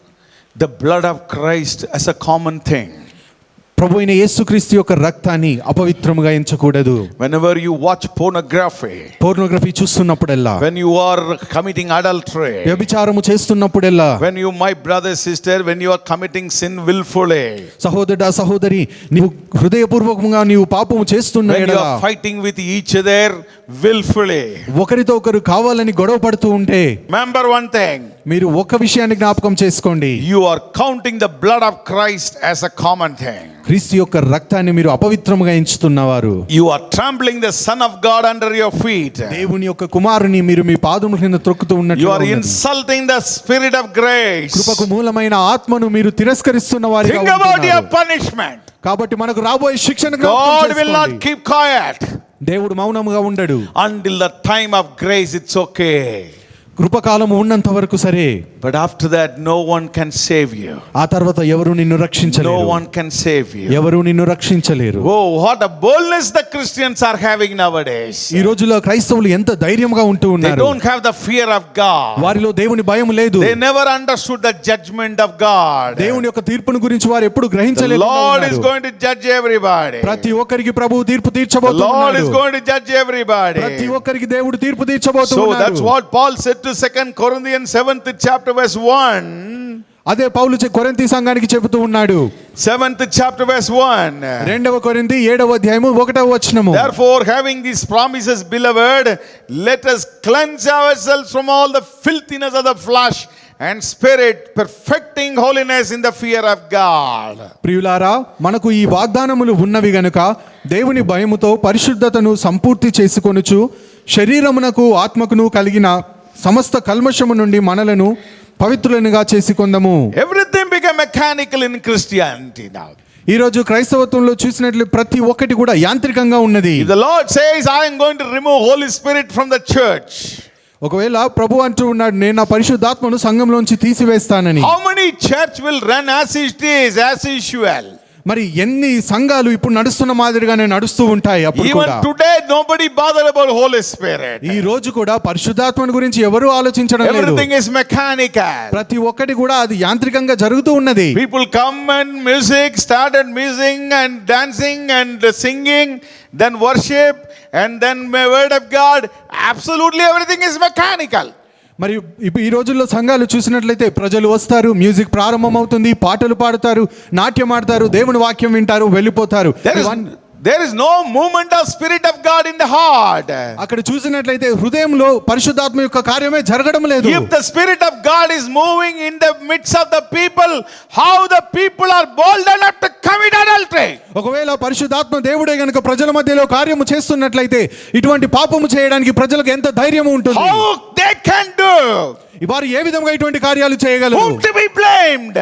the blood of Christ as a common thing. ప్రభు అయిన యేసుక్రీస్తు యొక్క రక్తాన్ని అపవిత్రముగా ఎంచకూడదు. Whenever you watch pornography, pornography చూస్తున్నప్పుడల్లా, when you are committing adultery, వ్యభిచారము చేస్తున్నప్పుడల్లా, when you, my brother, sister, when you are committing sin willfully, సహోదరుడా సహోదరి, నీవు హృదయపూర్వకంగా నీవు పాపము చేస్తున్న when you ఎడల, are fighting with each other willfully, ఒకరితో ఒకరు కావాలని గొడవ పడుతూ ఉంటే, remember one thing, మీరు ఒక విషయాన్ని జ్ఞాపకం చేసుకోండి. you are counting the blood of Christ as a common thing. క్రీస్తు యొక్క రక్తాన్ని మీరు అపవిత్రముగా ఎంచుతున్నవారు. You are trampling the Son of God under your feet. దేవుని యొక్క కుమారుని మీరు మీ పాదముల కింద త్రొక్కుతూ You ఉన్నట్లు are insulting the Spirit of grace. కృపకు మూలమైన ఆత్మను మీరు తిరస్కరిస్తున్న వారిగా Think about your ఉంటున్నారు. punishment. కాబట్టి మనకు రాబోయే శిక్షను జ్ఞాపకం God will not చేసుకోండి. keep quiet. దేవుడు మౌనముగా ఉండడు. Until the time of grace, it's okay. కృపకాలము ఉన్నంత వరకు సరే, But after that, no one can save you. ఆ తర్వాత ఎవరు నిన్ను No రక్షించలేరు. one can save you. ఎవరు నిన్ను రక్షించలేరు. Oh, what a boldness the Christians are having nowadays. ఈ రోజుల్లో క్రైస్తవులు ఎంత ధైర్యంగా ఉంటూ They ఉన్నారు. don't have the fear of God. వారిలో దేవుని భయం లేదు. They never understood the judgment of God. దేవుని యొక్క తీర్పును గురించి వారు ఎప్పుడు The గ్రహించలేదు. Lord is going to judge everybody. ప్రతి ఒక్కరికి ప్రభువు తీర్పు The Lord తీర్చబోతున్నాడు. is going to judge everybody. ప్రతి ఒక్కరికి దేవుడు తీర్పు So that's తీర్చబోతున్నాడు. what Paul said to 2 Corinthians 7th chapter verse 1. అదే పౌలు కొరింథీ సంఘానికి చెబుతూ ఉన్నాడు. 7th chapter verse 1. 2వ కొరింథీ 7వ అధ్యాయము 1వ వచనము. Therefore, having these promises, beloved, let us cleanse ourselves from all the filthiness of the flesh and spirit, perfecting holiness in the fear of God. ప్రియులారా, మనకు ఈ వాగ్దానములు ఉన్నవి గనుక దేవుని భయముతో పరిశుద్ధతను సంపూర్తి చేసుకొనుచు శరీరమునకు ఆత్మకును కలిగిన సమస్త కల్మషము నుండి మనలను పవిత్రులనుగా చేసుకొందము. Everything became mechanical in Christianity now. ఈ రోజు క్రైస్తవత్వంలో చూసినట్లు ప్రతి ఒక్కటి కూడా యాంత్రికంగా ఉన్నది. If the Lord says, I am going to remove Holy Spirit from the church, ఒకవేళ ప్రభు అంటూ ఉన్నాడు, నేను నా పరిశుద్ధాత్మను సంఘంలోంచి తీసివేస్తానని, how many church will run as it is, as usual? మరి ఎన్ని సంఘాలు ఇప్పుడు నడుస్తున్న మాదిరిగానే నడుస్తూ ఉంటాయి. అప్పుడు Even కూడా today, nobody bothered about Holy Spirit. ఈ రోజు కూడా పరిశుద్ధాత్మను గురించి ఎవరు ఆలోచించడం లేదు. Everything is mechanical. ప్రతి ఒక్కటి కూడా అది యాంత్రికంగా జరుగుతూ ఉన్నది. People come and started music and dancing and singing, then worship, and then word of God. Absolutely everything is mechanical. మరి ఈ రోజుల్లో సంఘాలు చూసినట్లయితే ప్రజలు వస్తారు, మ్యూజిక్ ప్రారంభం అవుతుంది, పాటలు పాడతారు, నాట్యం ఆడతారు, దేవుని వాక్యం వింటారు, వెళ్ళిపోతారు. There is no movement of Spirit of God in the heart. అక్కడ చూసినట్లయితే హృదయంలో పరిశుద్ధాత్మ యొక్క కార్యమే జరగడం లేదు. If the Spirit of God is moving in the midst of the people, how the people are bold enough to commit adultery? ఒకవేళ పరిశుద్ధాత్మ దేవుడే గనుక ప్రజల మధ్యలో కార్యము చేస్తున్నట్లయితే ఇటువంటి పాపము చేయడానికి ప్రజలకు ఎంత ధైర్యం ఉంటుంది? How they can do? వారు ఏ విధంగా ఇటువంటి కార్యాలు చేయగలరు? Whom to be blamed?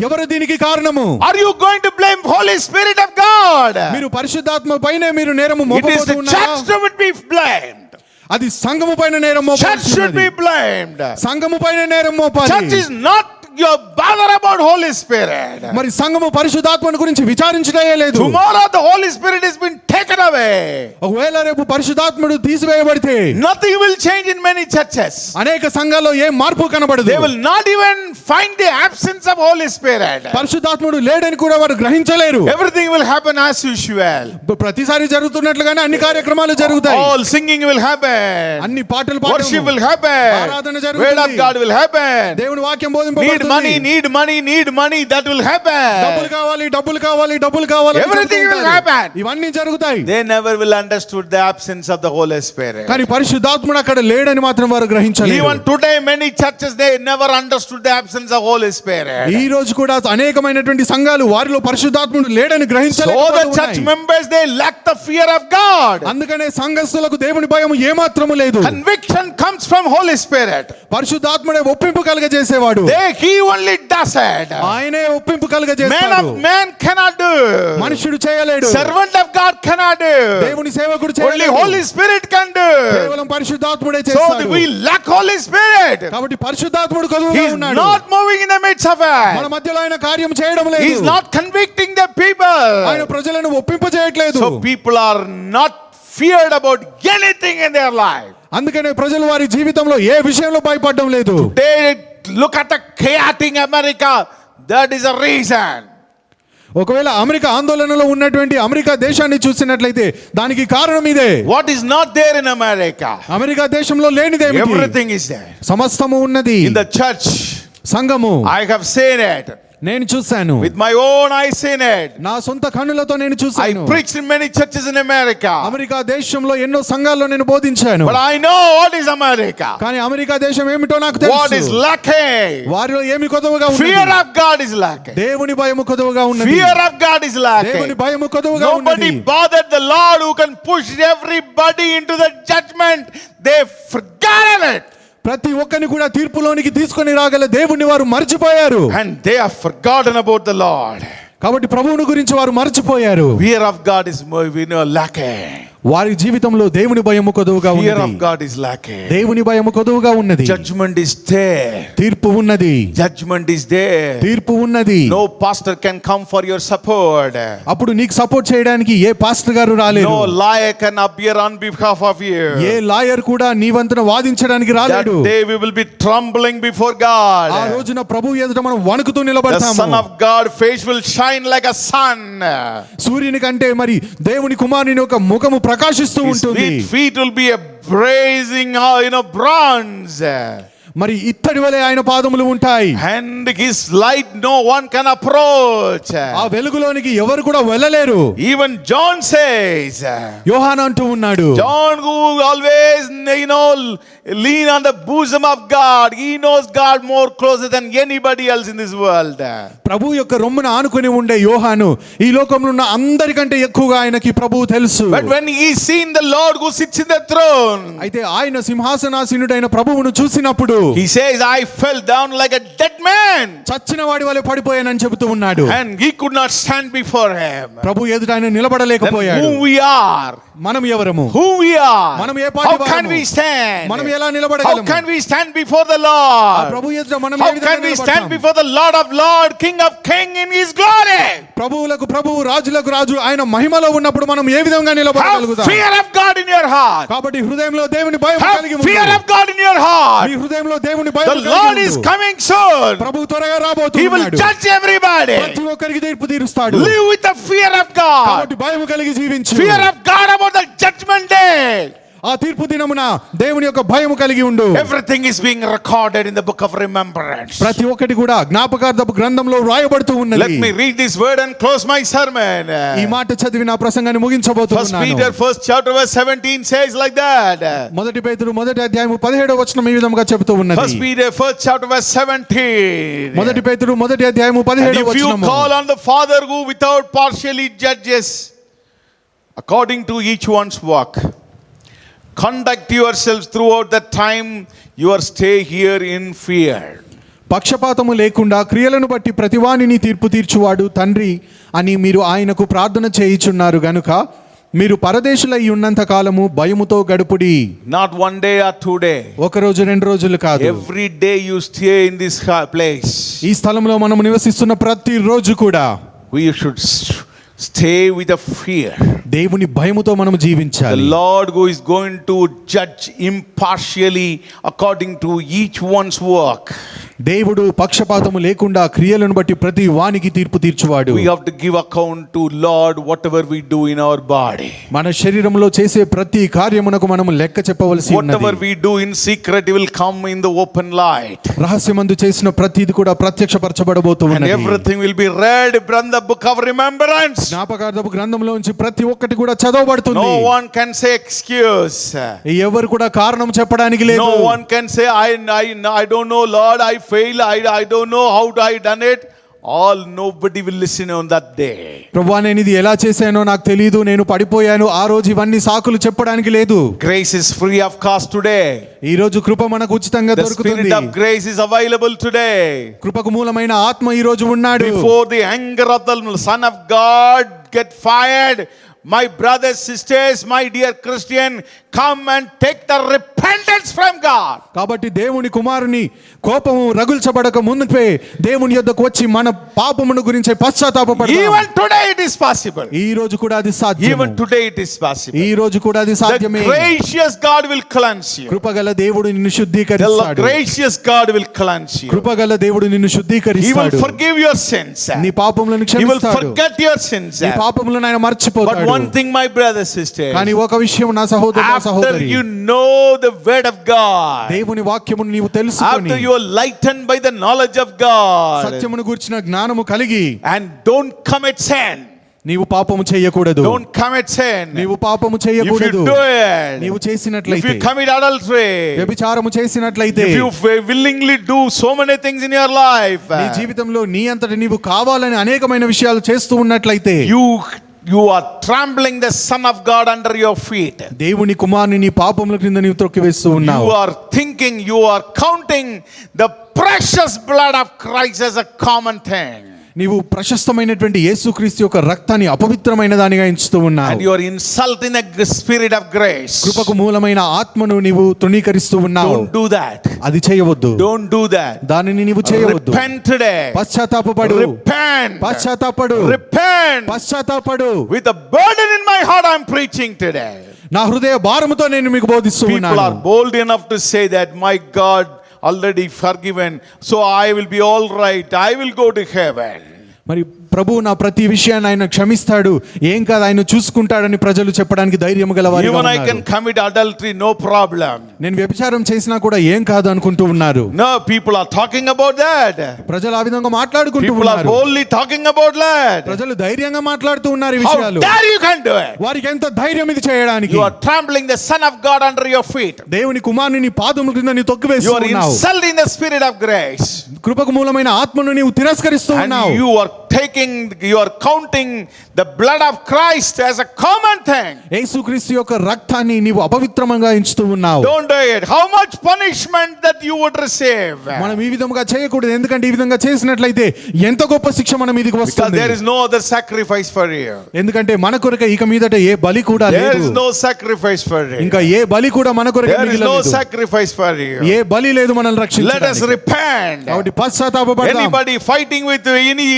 ఎవరు దీనికి కారణము? Are you going to blame Holy Spirit of God? మీరు పరిశుద్ధాత్మ పైనే మీరు నేరము It is the మోపబోతున్నారా? church that would be blamed. అది సంఘము పైన నేరం Church should be మోపాలి. blamed. సంఘము పైన నేరం మోపాలి. Church is not your bother about Holy Spirit. మరి సంఘము పరిశుద్ధాత్మను గురించి విచారించడే లేదు. Tomorrow the Holy Spirit has been taken away. ఒకవేళ రేపు పరిశుద్ధాత్ముడు తీసివేయబడితే Nothing will change in many churches. అనేక సంఘాల్లో ఏ మార్పు కనబడదు. They will not even find the absence of Holy Spirit. పరిశుద్ధాత్ముడు లేడని కూడా వారు గ్రహించలేరు. Everything will happen as usual. ప్రతిసారి జరుగుతున్నట్లుగానే అన్ని కార్యక్రమాలు జరుగుతాయి. All singing will happen. అన్ని పాటలు Worship will పాడడం, happen. ఆరాధన Word of జరుగుతుంది. God will happen. దేవుని వాక్యం Need బోధింపబడుతుంది. money, need money, that will డబ్బులు happen. కావాలి, డబ్బులు కావాలి, డబ్బులు కావాలి అని Everything చెబుతూ will ఉంటారు. happen. ఇవన్నీ జరుగుతాయి. They never will understood the absence of the Holy Spirit. కానీ పరిశుద్ధాత్ముడు అక్కడ లేడని మాత్రం వారు గ్రహించలేరు. Even today many churches they never understood the absence of Holy Spirit. ఈ రోజు కూడా అనేకమైనటువంటి సంఘాలు వారిలో పరిశుద్ధాత్ముడు లేడని So గ్రహించలేదు. the church members they lack the fear of God. అందుకనే సంఘస్థులకు దేవుని భయం ఏమాత్రము లేదు. Conviction comes from Holy Spirit. పరిశుద్ధాత్ముడే ఒప్పింపు కలగజేసేవాడు. He He only does it. ఆయనే ఒప్పింపు Man కలుగజేస్తాడు. of man cannot do. మనుషుడు చేయలేడు. Servant of God cannot do. దేవుని సేవకుడు Only చేయలేడు. Holy Spirit can do. కేవలం పరిశుద్ధాత్ముడే So చేస్తాడు. we lack Holy Spirit. కాబట్టి పరిశుద్ధాత్ముడు He కొదువుగా is ఉన్నాడు. not moving in the midst of మన it. మధ్యలో ఆయన కార్యం చేయడం He is లేదు. not convicting the people. ఆయన ప్రజలను ఒప్పింపజేయట్లేదు. So people are not feared about anything in their life. అందుకనే ప్రజలు వారి జీవితంలో ఏ విషయంలో భయపడడం లేదు. They look at the chaotic America. That is a reason. ఒకవేళ అమెరికా ఆందోళనలో ఉన్నటువంటి అమెరికా దేశాన్ని చూసినట్లయితే దానికి కారణం ఇదే. What is not there in America? America దేశంలో లేనిదేమిటి? Everything is there. సమస్తము ఉన్నది. In the church, సంఘము I have seen it. నేను చూశాను. With my own eyes seen it. నా సొంత కన్నులతో నేను I చూశాను. preached in many churches in America. America దేశంలో ఎన్నో సంఘాల్లో నేను బోధించాను. But I know what is America. కానీ అమెరికా దేశం ఏమిటో నాకు What is తెలుసు. lacking? వారిలో ఏమి కొదవగా Fear ఉన్నది? of God is lacking. దేవుని భయము కొదవగా ఉన్నది. Fear of God is దేవుని lacking. భయము కొదవగా Nobody ఉన్నది. bothered the Lord who can push everybody into the judgment. They forgot it. ప్రతి ఒక్కరిని కూడా తీర్పులోనికి తీసుకొని రాగల దేవుణ్ణి వారు మర్చిపోయారు. And they have forgotten about the Lord. కాబట్టి ప్రభువుని గురించి వారు మర్చిపోయారు. Fear of God is lacking. వారి జీవితంలో దేవుని భయము కొదువుగా Fear of ఉన్నది. God is lacking. దేవుని భయము కొదువుగా ఉన్నది. Judgment is there. తీర్పు ఉన్నది. Judgment is there. తీర్పు ఉన్నది. No pastor can come for your support. అప్పుడు నీకు సపోర్ట్ చేయడానికి ఏ పాస్టర్ గారు రాలేరు. No lawyer can appear on behalf of you. A lawyer కూడా నీ వంతున వాదించడానికి That రాలేడు. day we will be trembling before ఆ God. రోజున ప్రభువు ఎదుట మనం వణుకుతూ The నిలబడతాము. Son of God face will shine like a sun. సూర్యుని కంటే మరి దేవుని కుమారుని యొక్క ముఖము ప్రకాశిస్తూ His ఉంటుంది. feet will be a blazing, bronze. మరి ఇత్తడి వలె ఆయన పాదములు ఉంటాయి. And his light no one can approach. ఆ వెలుగులోనికి ఎవరు కూడా వెళ్ళలేరు. Even John says, యోహాను అంటూ ఉన్నాడు. John who always lean on the bosom of God. He knows God more closer than anybody else in this world. ప్రభు యొక్క రొమ్మున ఆనుకొని ఉండే యోహాను ఈ లోకంలో ఉన్న అందరికంటే ఎక్కువగా ఆయనకి ప్రభువు తెలుసు. But when he seen the Lord who sits in the throne, అయితే ఆయన సింహాసనాసీనుడైన ప్రభువును చూసినప్పుడు he says, I fell down like a dead man. చచ్చిన వాడి వలె పడిపోయానని చెబుతూ ఉన్నాడు. And he could not stand before him. ప్రభు ఎదుట ఆయన Then నిలబడలేకపోయాడు. who we are? మనం ఎవరము? Who we are? మనం ఏ పార్టీ How can వారము? we stand? మనం ఎలా How నిలబడగలము? can we stand before the ఆ Lord? ప్రభు ఎదుట మనం ఏ How విధంగా can we stand నిలబడతాం? before the Lord of Lords, King of Kings in his glory? ప్రభువులకు ప్రభువు రాజులకు రాజు ఆయన మహిమలో ఉన్నప్పుడు మనం ఏ విధంగా Have నిలబడగలుగుతాం? fear of God in your heart. కాబట్టి హృదయంలో దేవుని భయం కలిగి Have fear ఉండు. of God in your heart. మీ హృదయంలో దేవుని భయం The కలిగి Lord ఉండు. is coming soon. ప్రభు త్వరగా He will రాబోతున్నాడు. judge everybody. ప్రతి ఒక్కరికి తీర్పు తీరుస్తాడు. Live with the fear of God. కాబట్టి భయం కలిగి జీవించు. Fear of God about the judgment day. ఆ తీర్పు దినమున దేవుని యొక్క భయం కలిగి ఉండు. Everything is being recorded in the book of remembrance. ప్రతి ఒక్కటి కూడా జ్ఞాపకార్థపు గ్రంథంలో వ్రాయబడుతూ Let ఉన్నది. me read this word and close my sermon. ఈ మాట చదివి నా ప్రసంగాన్ని First ముగించబోతున్నాను. Peter 1st chapter verse 17 says like that. మొదటి పేతురు మొదటి అధ్యాయము 17వ వచనం ఈ విధంగా చెబుతూ ఉన్నది. First Peter 1st chapter verse 17. మొదటి పేతురు మొదటి అధ్యాయము And 17వ if you వచనము. call on the Father who without partially judges according to each one's work, conduct yourselves throughout the time your stay here in fear. పక్షపాతము లేకుండా క్రియలను బట్టి ప్రతివానిని తీర్పు తీర్చువాడు తండ్రి అని మీరు ఆయనకు ప్రార్థన చేయుచున్నారు గనుక మీరు పరదేశులై ఉన్నంత కాలము భయముతో గడుపుడి. Not one day or 2 days. ఒక రోజు రెండు రోజులు కాదు. Every day you stay in this place. ఈ స్థలంలో మనం నివసిస్తున్న ప్రతి రోజు కూడా We should stay with a fear. దేవుని భయముతో మనం The జీవించాలి. Lord who is going to judge impartially according to each one's work. దేవుడు పక్షపాతము లేకుండా క్రియలను బట్టి ప్రతి వానికి తీర్పు తీర్చువాడు. We have to give account to Lord whatever we do in our body. మన శరీరంలో చేసే ప్రతి కార్యమునకు మనం లెక్క చెప్పవలసి Whatever ఉన్నది. we do in secret will come in the open light. రహస్యమందు చేసిన ప్రతిది కూడా And ప్రత్యక్షపరచబడబోతున్నది. everything will be read from the book of remembrance. జ్ఞాపకార్థపు గ్రంథంలోంచి ప్రతి ఒక్కటి కూడా చదవబడుతుంది. No one can say excuse. ఎవరు కూడా కారణం చెప్పడానికి లేదు. No one can say I don't know Lord, I fail, I don't know how I done it. all nobody will listen on that day. ప్రభువా నేను ఇది ఎలా చేశానో నాకు తెలియదు, నేను పడిపోయాను, ఆ రోజు ఇవన్నీ సాకులు చెప్పడానికి లేదు. Grace is free of cost today. ఈ రోజు కృప మనకు ఉచితంగా The దొరుకుతుంది. spirit of grace is available today. కృపకు మూలమైన ఆత్మ ఈ రోజు ఉన్నాడు. Before the anger of the Son of God get fired, my brothers, sisters, my dear Christian, come and take the repentance from God. కాబట్టి దేవుని కుమారుని కోపము రగుల్చబడక ముందుపే దేవుని యొద్దకు వచ్చి మన పాపమును గురించి పశ్చాత్తాపపడదాం. Even today it is possible. ఈ రోజు కూడా అది సాధ్యము. Even today it is possible. ఈ రోజు కూడా అది The సాధ్యమే. gracious God will cleanse you. కృపగల దేవుడు నిన్ను The శుద్ధీకరిస్తాడు. gracious God will cleanse you. కృపగల దేవుడు నిన్ను He will శుద్ధీకరిస్తాడు. forgive your sins. నీ పాపములను He will క్షమిస్తాడు. forget your sins. నీ పాపములను ఆయన But మర్చిపోతాడు. one thing, my brother, sister, కానీ ఒక విషయం నా సహోదరు నా after సహోదరి, you know the word of God, దేవుని వాక్యమును నీవు తెలుసుకొని after you are lightened by the knowledge of God, సత్యమును గూర్చిన జ్ఞానము కలిగి and don't commit sin, నీవు పాపము చేయకూడదు. don't commit sin. నీవు పాపము If చేయకూడదు. you do it, నీవు if చేసినట్లయితే, you commit adultery, వ్యభిచారము చేసినట్లయితే, if you willingly do so many things in your life, నీ జీవితంలో నీ అంతట నీవు కావాలని అనేకమైన విషయాలు చేస్తూ ఉన్నట్లయితే, you are trampling the Son of God under your feet. దేవుని కుమారుని నీ పాపముల క్రింద నీవు త్రొక్కివేస్తూ ఉన్నావు. You are thinking, you are counting the precious blood of Christ as a common thing. నీవు ప్రశస్తమైనటువంటి యేసుక్రీస్తు యొక్క రక్తాన్ని అపవిత్రమైన దానిగా ఎంచుతూ ఉన్నావు. And you are insulting the spirit of grace. కృపకు మూలమైన ఆత్మను నీవు తృణీకరిస్తూ ఉన్నావు. Don't do that. అది చేయవద్దు. Don't do that. దానిని నీవు చేయవద్దు. Repent today. పశ్చాత్తాపపడు. Repent. పశ్చాత్తాపడు. Repent. పశ్చాత్తాపడు. With a burden in my heart, I am preaching today. నా హృదయ భారముతో నేను మీకు బోధిస్తూ People ఉన్నాను. are bold enough to say that my God already forgiven, so I will be all right. I will go to heaven. మరి ప్రభువు నా ప్రతి విషయాన్ని ఆయన క్షమిస్తాడు, ఏం కాదు ఆయన చూసుకుంటాడని ప్రజలు చెప్పడానికి ధైర్యం గలవారు. Even I can commit adultery, no problem. నేను వ్యభిచారం చేసినా కూడా ఏం కాదు అనుకుంటూ ఉన్నారు. No, people are talking about that. ప్రజలు ఆ విధంగా మాట్లాడుకుంటూ People are ఉన్నారు. boldly talking about that. ప్రజలు ధైర్యంగా మాట్లాడుతూ ఉన్నారు ఈ How విషయాలు. dare you can do it? వారికి ఎంత ధైర్యం ఇది చేయడానికి. You are trampling the Son of God under your feet. దేవుని కుమారుని నీ పాదముల క్రింద నీ You తొక్కివేస్తూ are ఉన్నావు. insulting the spirit of grace. కృపకు మూలమైన ఆత్మను నీవు తిరస్కరిస్తూ And ఉన్నావు. you are counting the blood of Christ as a common thing. యేసుక్రీస్తు యొక్క రక్తాన్ని నీవు అపవిత్రంగా ఎంచుతూ ఉన్నావు. Don't do it. How much punishment that you would receive? మనం ఈ విధంగా చేయకూడదు, ఎందుకంటే ఈ విధంగా చేసినట్లయితే ఎంత గొప్ప శిక్ష మన మీదకి Because వస్తుంది. there is no other sacrifice for you. ఎందుకంటే మన కొరకు ఇక మీదట ఏ బలి కూడా There లేదు. is no sacrifice for you. ఇంకా ఏ బలి కూడా మన కొరకు There is no మిగిలలేదు. sacrifice for you. ఏ బలి లేదు మనల్ని Let us రక్షించడానికి. repent. కాబట్టి పశ్చాత్తాపపడదాం. Anybody fighting with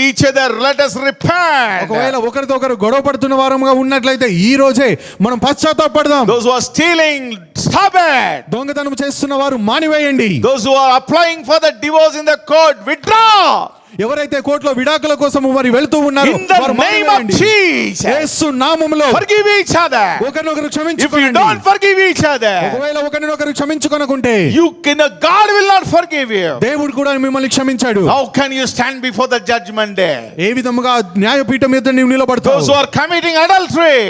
each other, let us repent. ఒకవేళ ఒకరితో ఒకరు గొడవ పడుతున్న వారముగా ఉన్నట్లయితే ఈ రోజే మనం పశ్చాత్తాపపడదాం. Those who are stealing, stop it. దొంగతనం చేస్తున్న వారు మానివేయండి. Those who are applying for the divorce in the court, withdraw. ఎవరైతే కోర్టులో విడాకుల కోసం వారు వెళ్తూ ఉన్నారో In the వారు name of మానివేయండి. Jesus, యేసు నామములో forgive each other. ఒకరినొకరు If you క్షమించుకోండి. don't forgive each other, ఒకవేళ ఒకరినొకరు క్షమించుకొనకుంటే God will not forgive you. దేవుడు కూడా మిమ్మల్ని క్షమించాడు. How can you stand before the judgment day? ఏ విధముగా న్యాయపీఠం మీద నీవు నిలబడతావు? Those who are committing adultery,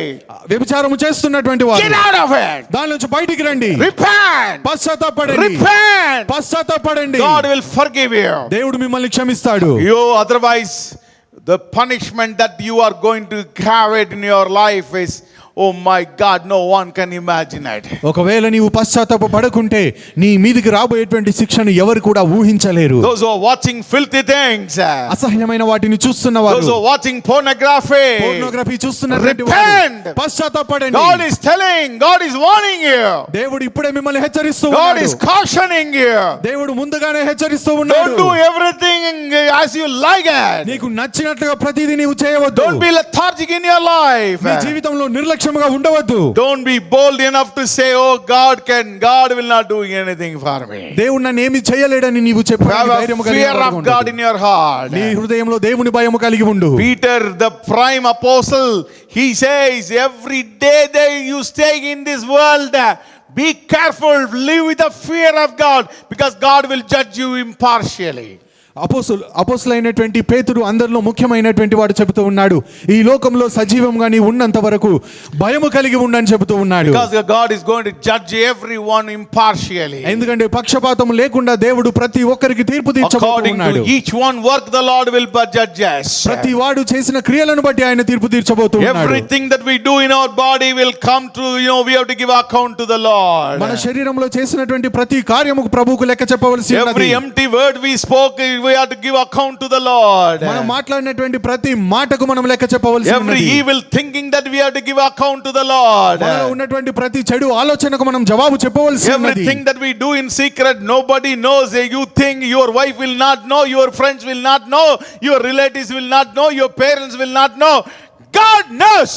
వ్యభిచారము చేస్తున్నటువంటి వారు get out of it. దాని నుంచి బయటికి రండి. Repent. పశ్చాత్తాపడండి. Repent. పశ్చాత్తాపడండి. God will forgive you. దేవుడు మిమ్మల్ని క్షమిస్తాడు. Otherwise, the punishment that you are going to have it in your life is, oh my God, no one can imagine it. ఒకవేళ నీవు పశ్చాత్తాప పడకుంటే నీ మీదికి రాబోయేటువంటి శిక్షను ఎవరు కూడా ఊహించలేరు. Those who are watching filthy things, అసహ్యమైన వాటిని చూస్తున్నవారు, those who are watching pornography, చూస్తున్నటువంటి repent. వారు పశ్చాత్తాపడండి. God is telling, God is warning you. దేవుడు ఇప్పుడే మిమ్మల్ని హెచ్చరిస్తూ God ఉన్నాడు. is cautioning you. దేవుడు ముందుగానే హెచ్చరిస్తూ ఉన్నాడు. Don't do everything as you like it. నీకు నచ్చినట్లుగా ప్రతిదీ నీవు చేయవద్దు. Don't be lethargic in your life. నీ జీవితంలో నిర్లక్ష్యంగా ఉండవద్దు. Don't be bold enough to say, oh God will not do anything for me. దేవుడు నన్ను ఏమీ చేయలేడని నీవు Have చెప్పడానికి a ధైర్యము fear కలిగి of God in your heart. నీ హృదయంలో దేవుని భయము కలిగి ఉండు. Peter, the prime apostle, he says, every day that you stay in this world, be careful, live with the fear of God, because God will judge you impartially. అపోస్తులైనటువంటి పేతురు అందరిలో ముఖ్యమైనటువంటి వాడు చెబుతూ ఉన్నాడు, ఈ లోకంలో సజీవంగా నీ ఉన్నంత వరకు భయము కలిగి ఉండని చెబుతూ ఉన్నాడు. Because God is going to judge everyone impartially. ఎందుకంటే పక్షపాతం లేకుండా దేవుడు ప్రతి ఒక్కరికి తీర్పు According తీర్చబోతున్నాడు. to each one work the Lord will judge us. ప్రతి వాడు చేసిన క్రియలను బట్టి ఆయన తీర్పు తీర్చబోతూ ఉన్నాడు. Everything that we do in our body will come to, we have to give account to the Lord. మన శరీరంలో చేసినటువంటి ప్రతి కార్యముకు ప్రభువుకు లెక్క చెప్పవలసి ఉన్నది. Every empty word we spoke, we have to give account to the Lord. మనం మాట్లాడినటువంటి ప్రతి మాటకు మనం లెక్క చెప్పవలసి Every ఉన్నది. evil thinking that we have to give account to the Lord. మనలో ఉన్నటువంటి ప్రతి చెడు ఆలోచనకు మనం జవాబు చెప్పవలసి ఉన్నది. Everything that we do in secret, nobody knows. You think your wife will not know, your friends will not know, your relatives will not know, your parents will not know. God knows.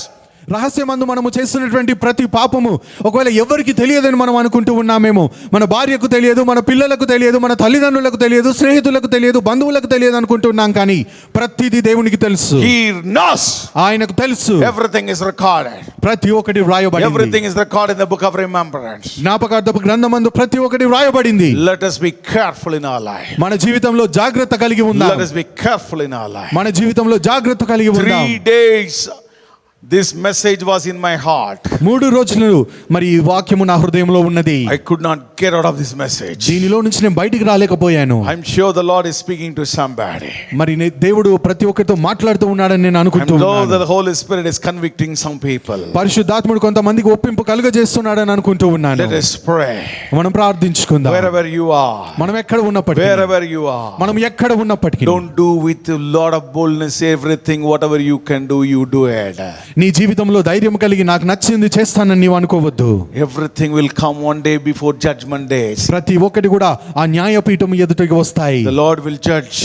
రహస్యమందు మనము చేస్తున్నటువంటి ప్రతి పాపము ఒకవేళ ఎవరికి తెలియదని మనం అనుకుంటూ ఉన్నామేమో, మన భార్యకు తెలియదు, మన పిల్లలకు తెలియదు, మన తల్లిదండ్రులకు తెలియదు, స్నేహితులకు తెలియదు, బంధువులకు తెలియదు అనుకుంటున్నాం, కానీ ప్రతిదీ దేవునికి తెలుసు. He knows. ఆయనకు తెలుసు. Everything is recorded. ప్రతి ఒక్కటి వ్రాయబడింది. Everything is recorded in the book of remembrance. జ్ఞాపకార్థపు గ్రంథమందు ప్రతి ఒక్కటి వ్రాయబడింది. Let us be careful in our life. మన జీవితంలో జాగ్రత్త కలిగి ఉందాం. Let us be careful in our life. మన జీవితంలో జాగ్రత్త కలిగి ఉందాం. 3 days this message was in my heart. 3 రోజులు మరి ఈ వాక్యము నా హృదయంలో ఉన్నది. I could not get out of this message. దీనిలో నుంచి నేను బయటికి రాలేకపోయాను. I'm sure the Lord is speaking to somebody. మరి దేవుడు ప్రతి ఒక్కరితో మాట్లాడుతూ ఉన్నాడని నేను And అనుకుంటూ though ఉన్నాను. the Holy Spirit is convicting some people, పరిశుద్ధాత్ముడు కొంతమందికి ఒప్పింపు కలుగజేస్తున్నాడని అనుకుంటూ ఉన్నాను. let us pray. మనం ప్రార్థించుకుందాం. Wherever you are, మనం ఎక్కడ ఉన్నప్పటికీ, wherever you are, మనం ఎక్కడ ఉన్నప్పటికీ, don't do with a lot of boldness everything. Whatever you can do, you do it. నీ జీవితంలో ధైర్యం కలిగి నాకు నచ్చింది చేస్తానని నీవు అనుకోవద్దు. Everything will come one day before judgment days. ప్రతి ఒక్కటి కూడా ఆ న్యాయపీఠం ఎదుటికి వస్తాయి. The Lord will judge.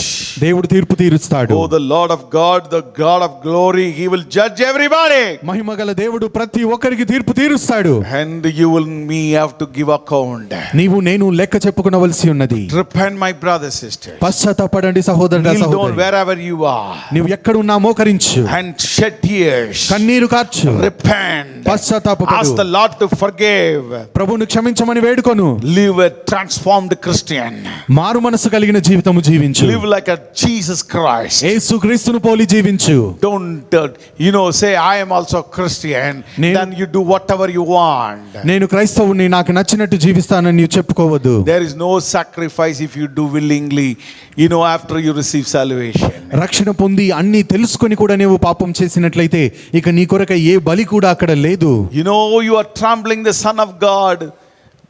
దేవుడు తీర్పు తీరుస్తాడు. Oh, the Lord of God, the God of glory, He will judge everybody. మహిమగల దేవుడు ప్రతి ఒక్కరికి తీర్పు తీరుస్తాడు. And you will me have to give account. నీవు నేను లెక్క చెప్పుకొనవలసి ఉన్నది. Repent, my brothers, sisters. పశ్చాత్తాపడండి సహోదరుడా, Kneel down సహోదరి. wherever you are నీవు ఎక్కడ ఉన్నా మోకరించు, and shed tears. కన్నీరు కార్చు, Repent. పశ్చాత్తాపపడు. Ask the Lord to forgive. ప్రభువును క్షమించమని వేడుకొను. Live a transformed Christian. మారు మనసు కలిగిన జీవితము జీవించు. Live like a Jesus Christ. యేసుక్రీస్తును పోలి జీవించు. Don't say I am also Christian. Then you do whatever you want. నేను క్రైస్తవుని, నాకు నచ్చినట్టు జీవిస్తానని నీవు చెప్పుకోవద్దు. There is no sacrifice if you do willingly, after you receive salvation. రక్షణ పొంది అన్ని తెలుసుకొని కూడా నీవు పాపం చేసినట్లయితే ఇక నీ కొరక ఏ బలి కూడా అక్కడ లేదు. You are trampling the Son of God.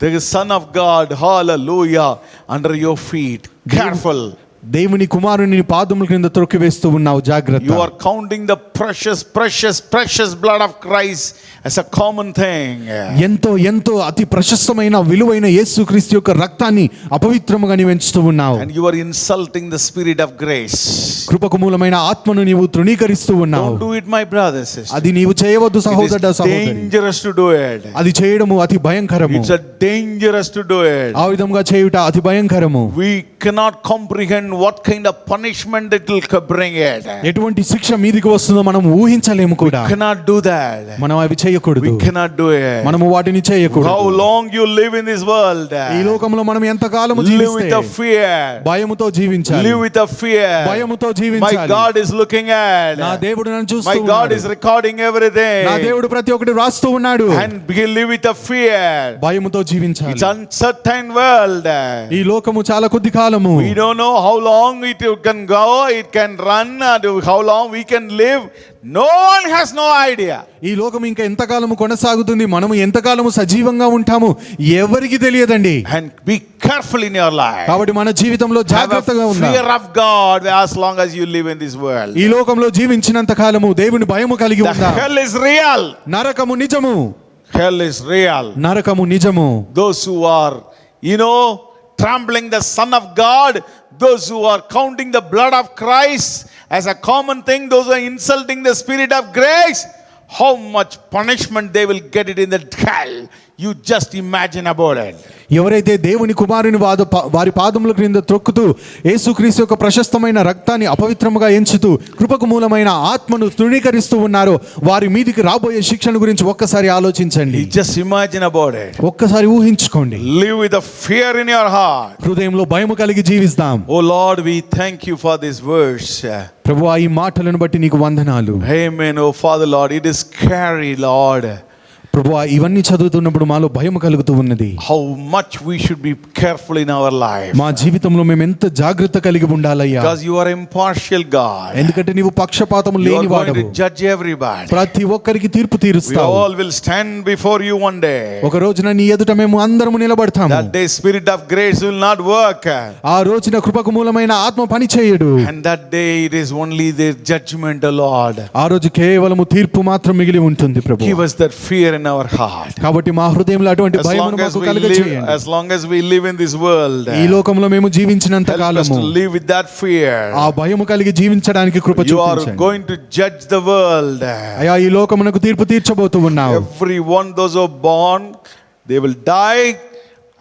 The Son of God, hallelujah, under your feet. Careful. దేవుని కుమారుని పాదముల కింద త్రొక్కివేస్తూ ఉన్నావు, జాగ్రత్త. You are counting the precious blood of Christ as a common thing. ఎంతో ఎంతో అతి ప్రశస్తమైన విలువైన యేసుక్రీస్తు యొక్క రక్తాన్ని అపవిత్రముగా నీవు ఎంచుతూ ఉన్నావు. And you are insulting the spirit of grace. కృపకు మూలమైన ఆత్మను నీవు తృణీకరిస్తూ ఉన్నావు. Don't do it, my brothers, sisters. అది నీవు చేయవద్దు సహోదరుడా, It is సహోదరి. dangerous to do it. అది చేయడము అతి భయంకరము. It's a dangerous to do it. ఆ విధంగా చేయుట అతి భయంకరము. We cannot comprehend what kind of punishment it will bring it. ఎటువంటి శిక్ష మీదికి వస్తుందో మనం ఊహించలేము కూడా. Cannot do that. మనం అవి చేయకూడదు. We cannot do it. మనము వాటిని చేయకూడదు. How long you live in this world? ఈ లోకంలో మనం ఎంత కాలము Live జీవిస్తే with a fear. భయముతో జీవించాలి. Live with a fear. భయముతో My జీవించాలి. God is looking at. నా దేవుడు నన్ను చూస్తూ My God ఉన్నాడు. is recording everything. నా దేవుడు ప్రతి ఒక్కటి రాస్తూ ఉన్నాడు. And we live with a fear. భయముతో జీవించాలి. It's uncertain world. ఈ లోకము చాలా కొద్ది కాలము. We don't know how long it can go, it can run, and how long we can live. No one has no idea. ఈ లోకం ఇంకా ఎంతకాలము కొనసాగుతుంది, మనము ఎంతకాలము సజీవంగా ఉంటాము ఎవరికి తెలియదండి. And be careful in your life. కాబట్టి మన జీవితంలో Have a జాగ్రత్తగా ఉండాలి. fear of God as long as you live in this world. ఈ లోకంలో జీవించినంత కాలము దేవుని భయము కలిగి The ఉందాం. hell is real. నరకము నిజము. Hell is real. నరకము నిజము. Those who are, trampling the Son of God, those who are counting the blood of Christ as a common thing, those who are insulting the Spirit of grace, how much punishment they will get it in the hell. You just imagine about it. ఎవరైతే దేవుని కుమారుని వారి పాదముల క్రింద త్రొక్కుతూ యేసుక్రీస్తు యొక్క ప్రశస్తమైన రక్తాన్ని అపవిత్రముగా ఎంచుతూ కృపకు మూలమైన ఆత్మను తృణీకరిస్తూ ఉన్నారో వారి మీదికి రాబోయే శిక్షణ గురించి ఒక్కసారి ఆలోచించండి. You just imagine about it. ఒక్కసారి ఊహించుకోండి. Live with a fear in your heart. హృదయంలో భయము కలిగి జీవిస్తాం. Oh Lord, we thank you for this verse. ప్రభువా ఈ మాటలను బట్టి నీకు వందనాలు. Amen. Oh Father Lord, it is scary, Lord. ప్రభువా ఇవన్నీ చదువుతున్నప్పుడు మాలో భయం కలుగుతూ ఉన్నది. How much we should be careful in our life. మా జీవితంలో మేము ఎంత జాగ్రత్త కలిగి ఉండాలయ్యా. Because you are impartial God. ఎందుకంటే నీవు పక్షపాతము You are going లేనివాడవు. to judge everybody. ప్రతి ఒక్కరికి తీర్పు We తీరుస్తావు. all will stand before you one day. ఒక రోజున నీ ఎదుట మేము అందరము నిలబడతాము. That day spirit of grace will not work. ఆ రోజున కృపకు మూలమైన ఆత్మ పని చేయడు. And that day it is only the judgment, O Lord. ఆ రోజు కేవలము తీర్పు మాత్రం మిగిలి ఉంటుంది ప్రభు. Give us that fear in our heart. కాబట్టి మా హృదయంలో అటువంటి భయమును మాకు కలుగజేయండి. As long as we live in this world, ఈ లోకంలో మేము జీవించినంత help us కాలము to live with that fear. ఆ భయము కలిగి జీవించడానికి కృప You are చూపించండి. going to judge the world. అయ్యా ఈ లోకమునకు తీర్పు తీర్చబోతూ ఉన్నావు. Everyone, those who are born, they will die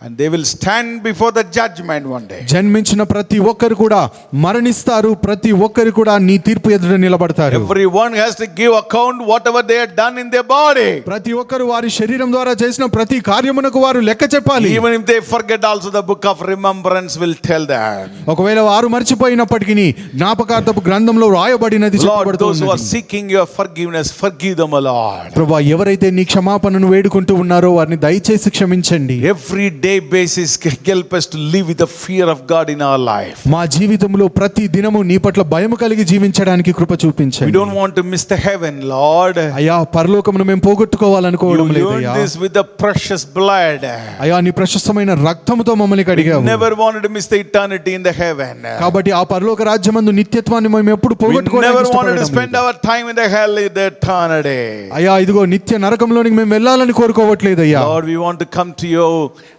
and they will stand before the judgment one day. జన్మించిన ప్రతి ఒక్కరు కూడా మరణిస్తారు. ప్రతి ఒక్కరు కూడా నీ తీర్పు ఎదుట నిలబడతారు. Everyone has to give account whatever they have done in their body. ప్రతి ఒక్కరు వారి శరీరం ద్వారా చేసిన ప్రతి కార్యమునకు వారు లెక్క చెప్పాలి. Even if they forget, also the book of remembrance will tell them. ఒకవేళ వారు మర్చిపోయినప్పటికీ జ్ఞాపకార్థపు గ్రంథంలో రాయబడినది Lord, చెప్పబడుతూ those who are ఉన్నది. seeking your forgiveness, forgive them, O Lord. ప్రభువా ఎవరైతే నీ క్షమాపణను వేడుకుంటూ ఉన్నారో వారిని దయచేసి క్షమించండి. Every day basis help us to live with the fear of God in our life. మా జీవితంలో ప్రతి దినము నీ పట్ల భయము కలిగి జీవించడానికి కృప We చూపించండి. don't want to miss the heaven, Lord. అయ్యా పరలోకమును మేము పోగొట్టుకోవాలనుకోవడం You లేదయ్యా. earned this with the precious blood. అయ్యా నీ ప్రశస్తమైన రక్తముతో మమ్మల్ని కడిగావు. Never wanted to miss the eternity in the heaven. కాబట్టి ఆ పరలోక రాజ్యమందు నిత్యత్వాన్ని మేము ఎప్పుడు We never wanted to పోగొట్టుకోవడానికి spend our time in the hell in the eternity. అయ్యా ఇదిగో నిత్య నరకంలోనికి మేము వెళ్ళాలని కోరుకోవట్లేదయ్యా. Lord, we want to come to you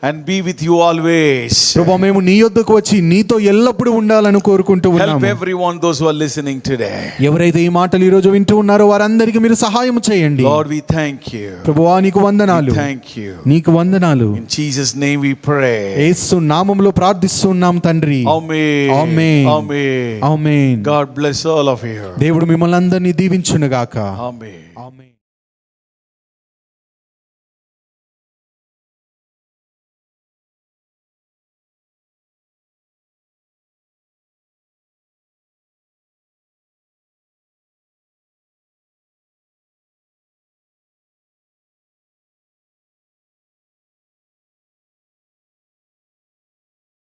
and be with you always. ప్రభువా మేము నీ యొద్దకు వచ్చి నీతో ఎల్లప్పుడూ ఉండాలని కోరుకుంటూ Help ఉన్నాము. everyone, those who are listening today. ఎవరైతే ఈ మాటలు ఈ రోజు వింటూ ఉన్నారో వారందరికీ మీరు సహాయం చేయండి. Lord, we thank you. ప్రభువా నీకు వందనాలు. Thank you. నీకు వందనాలు. In Jesus' name we pray. యేసు నామములో ప్రార్థిస్తున్నాం తండ్రి. Amen. Amen. Amen. Amen. God bless all of you. దేవుడు మిమ్మల్ని అందరినీ దీవించును గాక. Amen. ఆమేన్.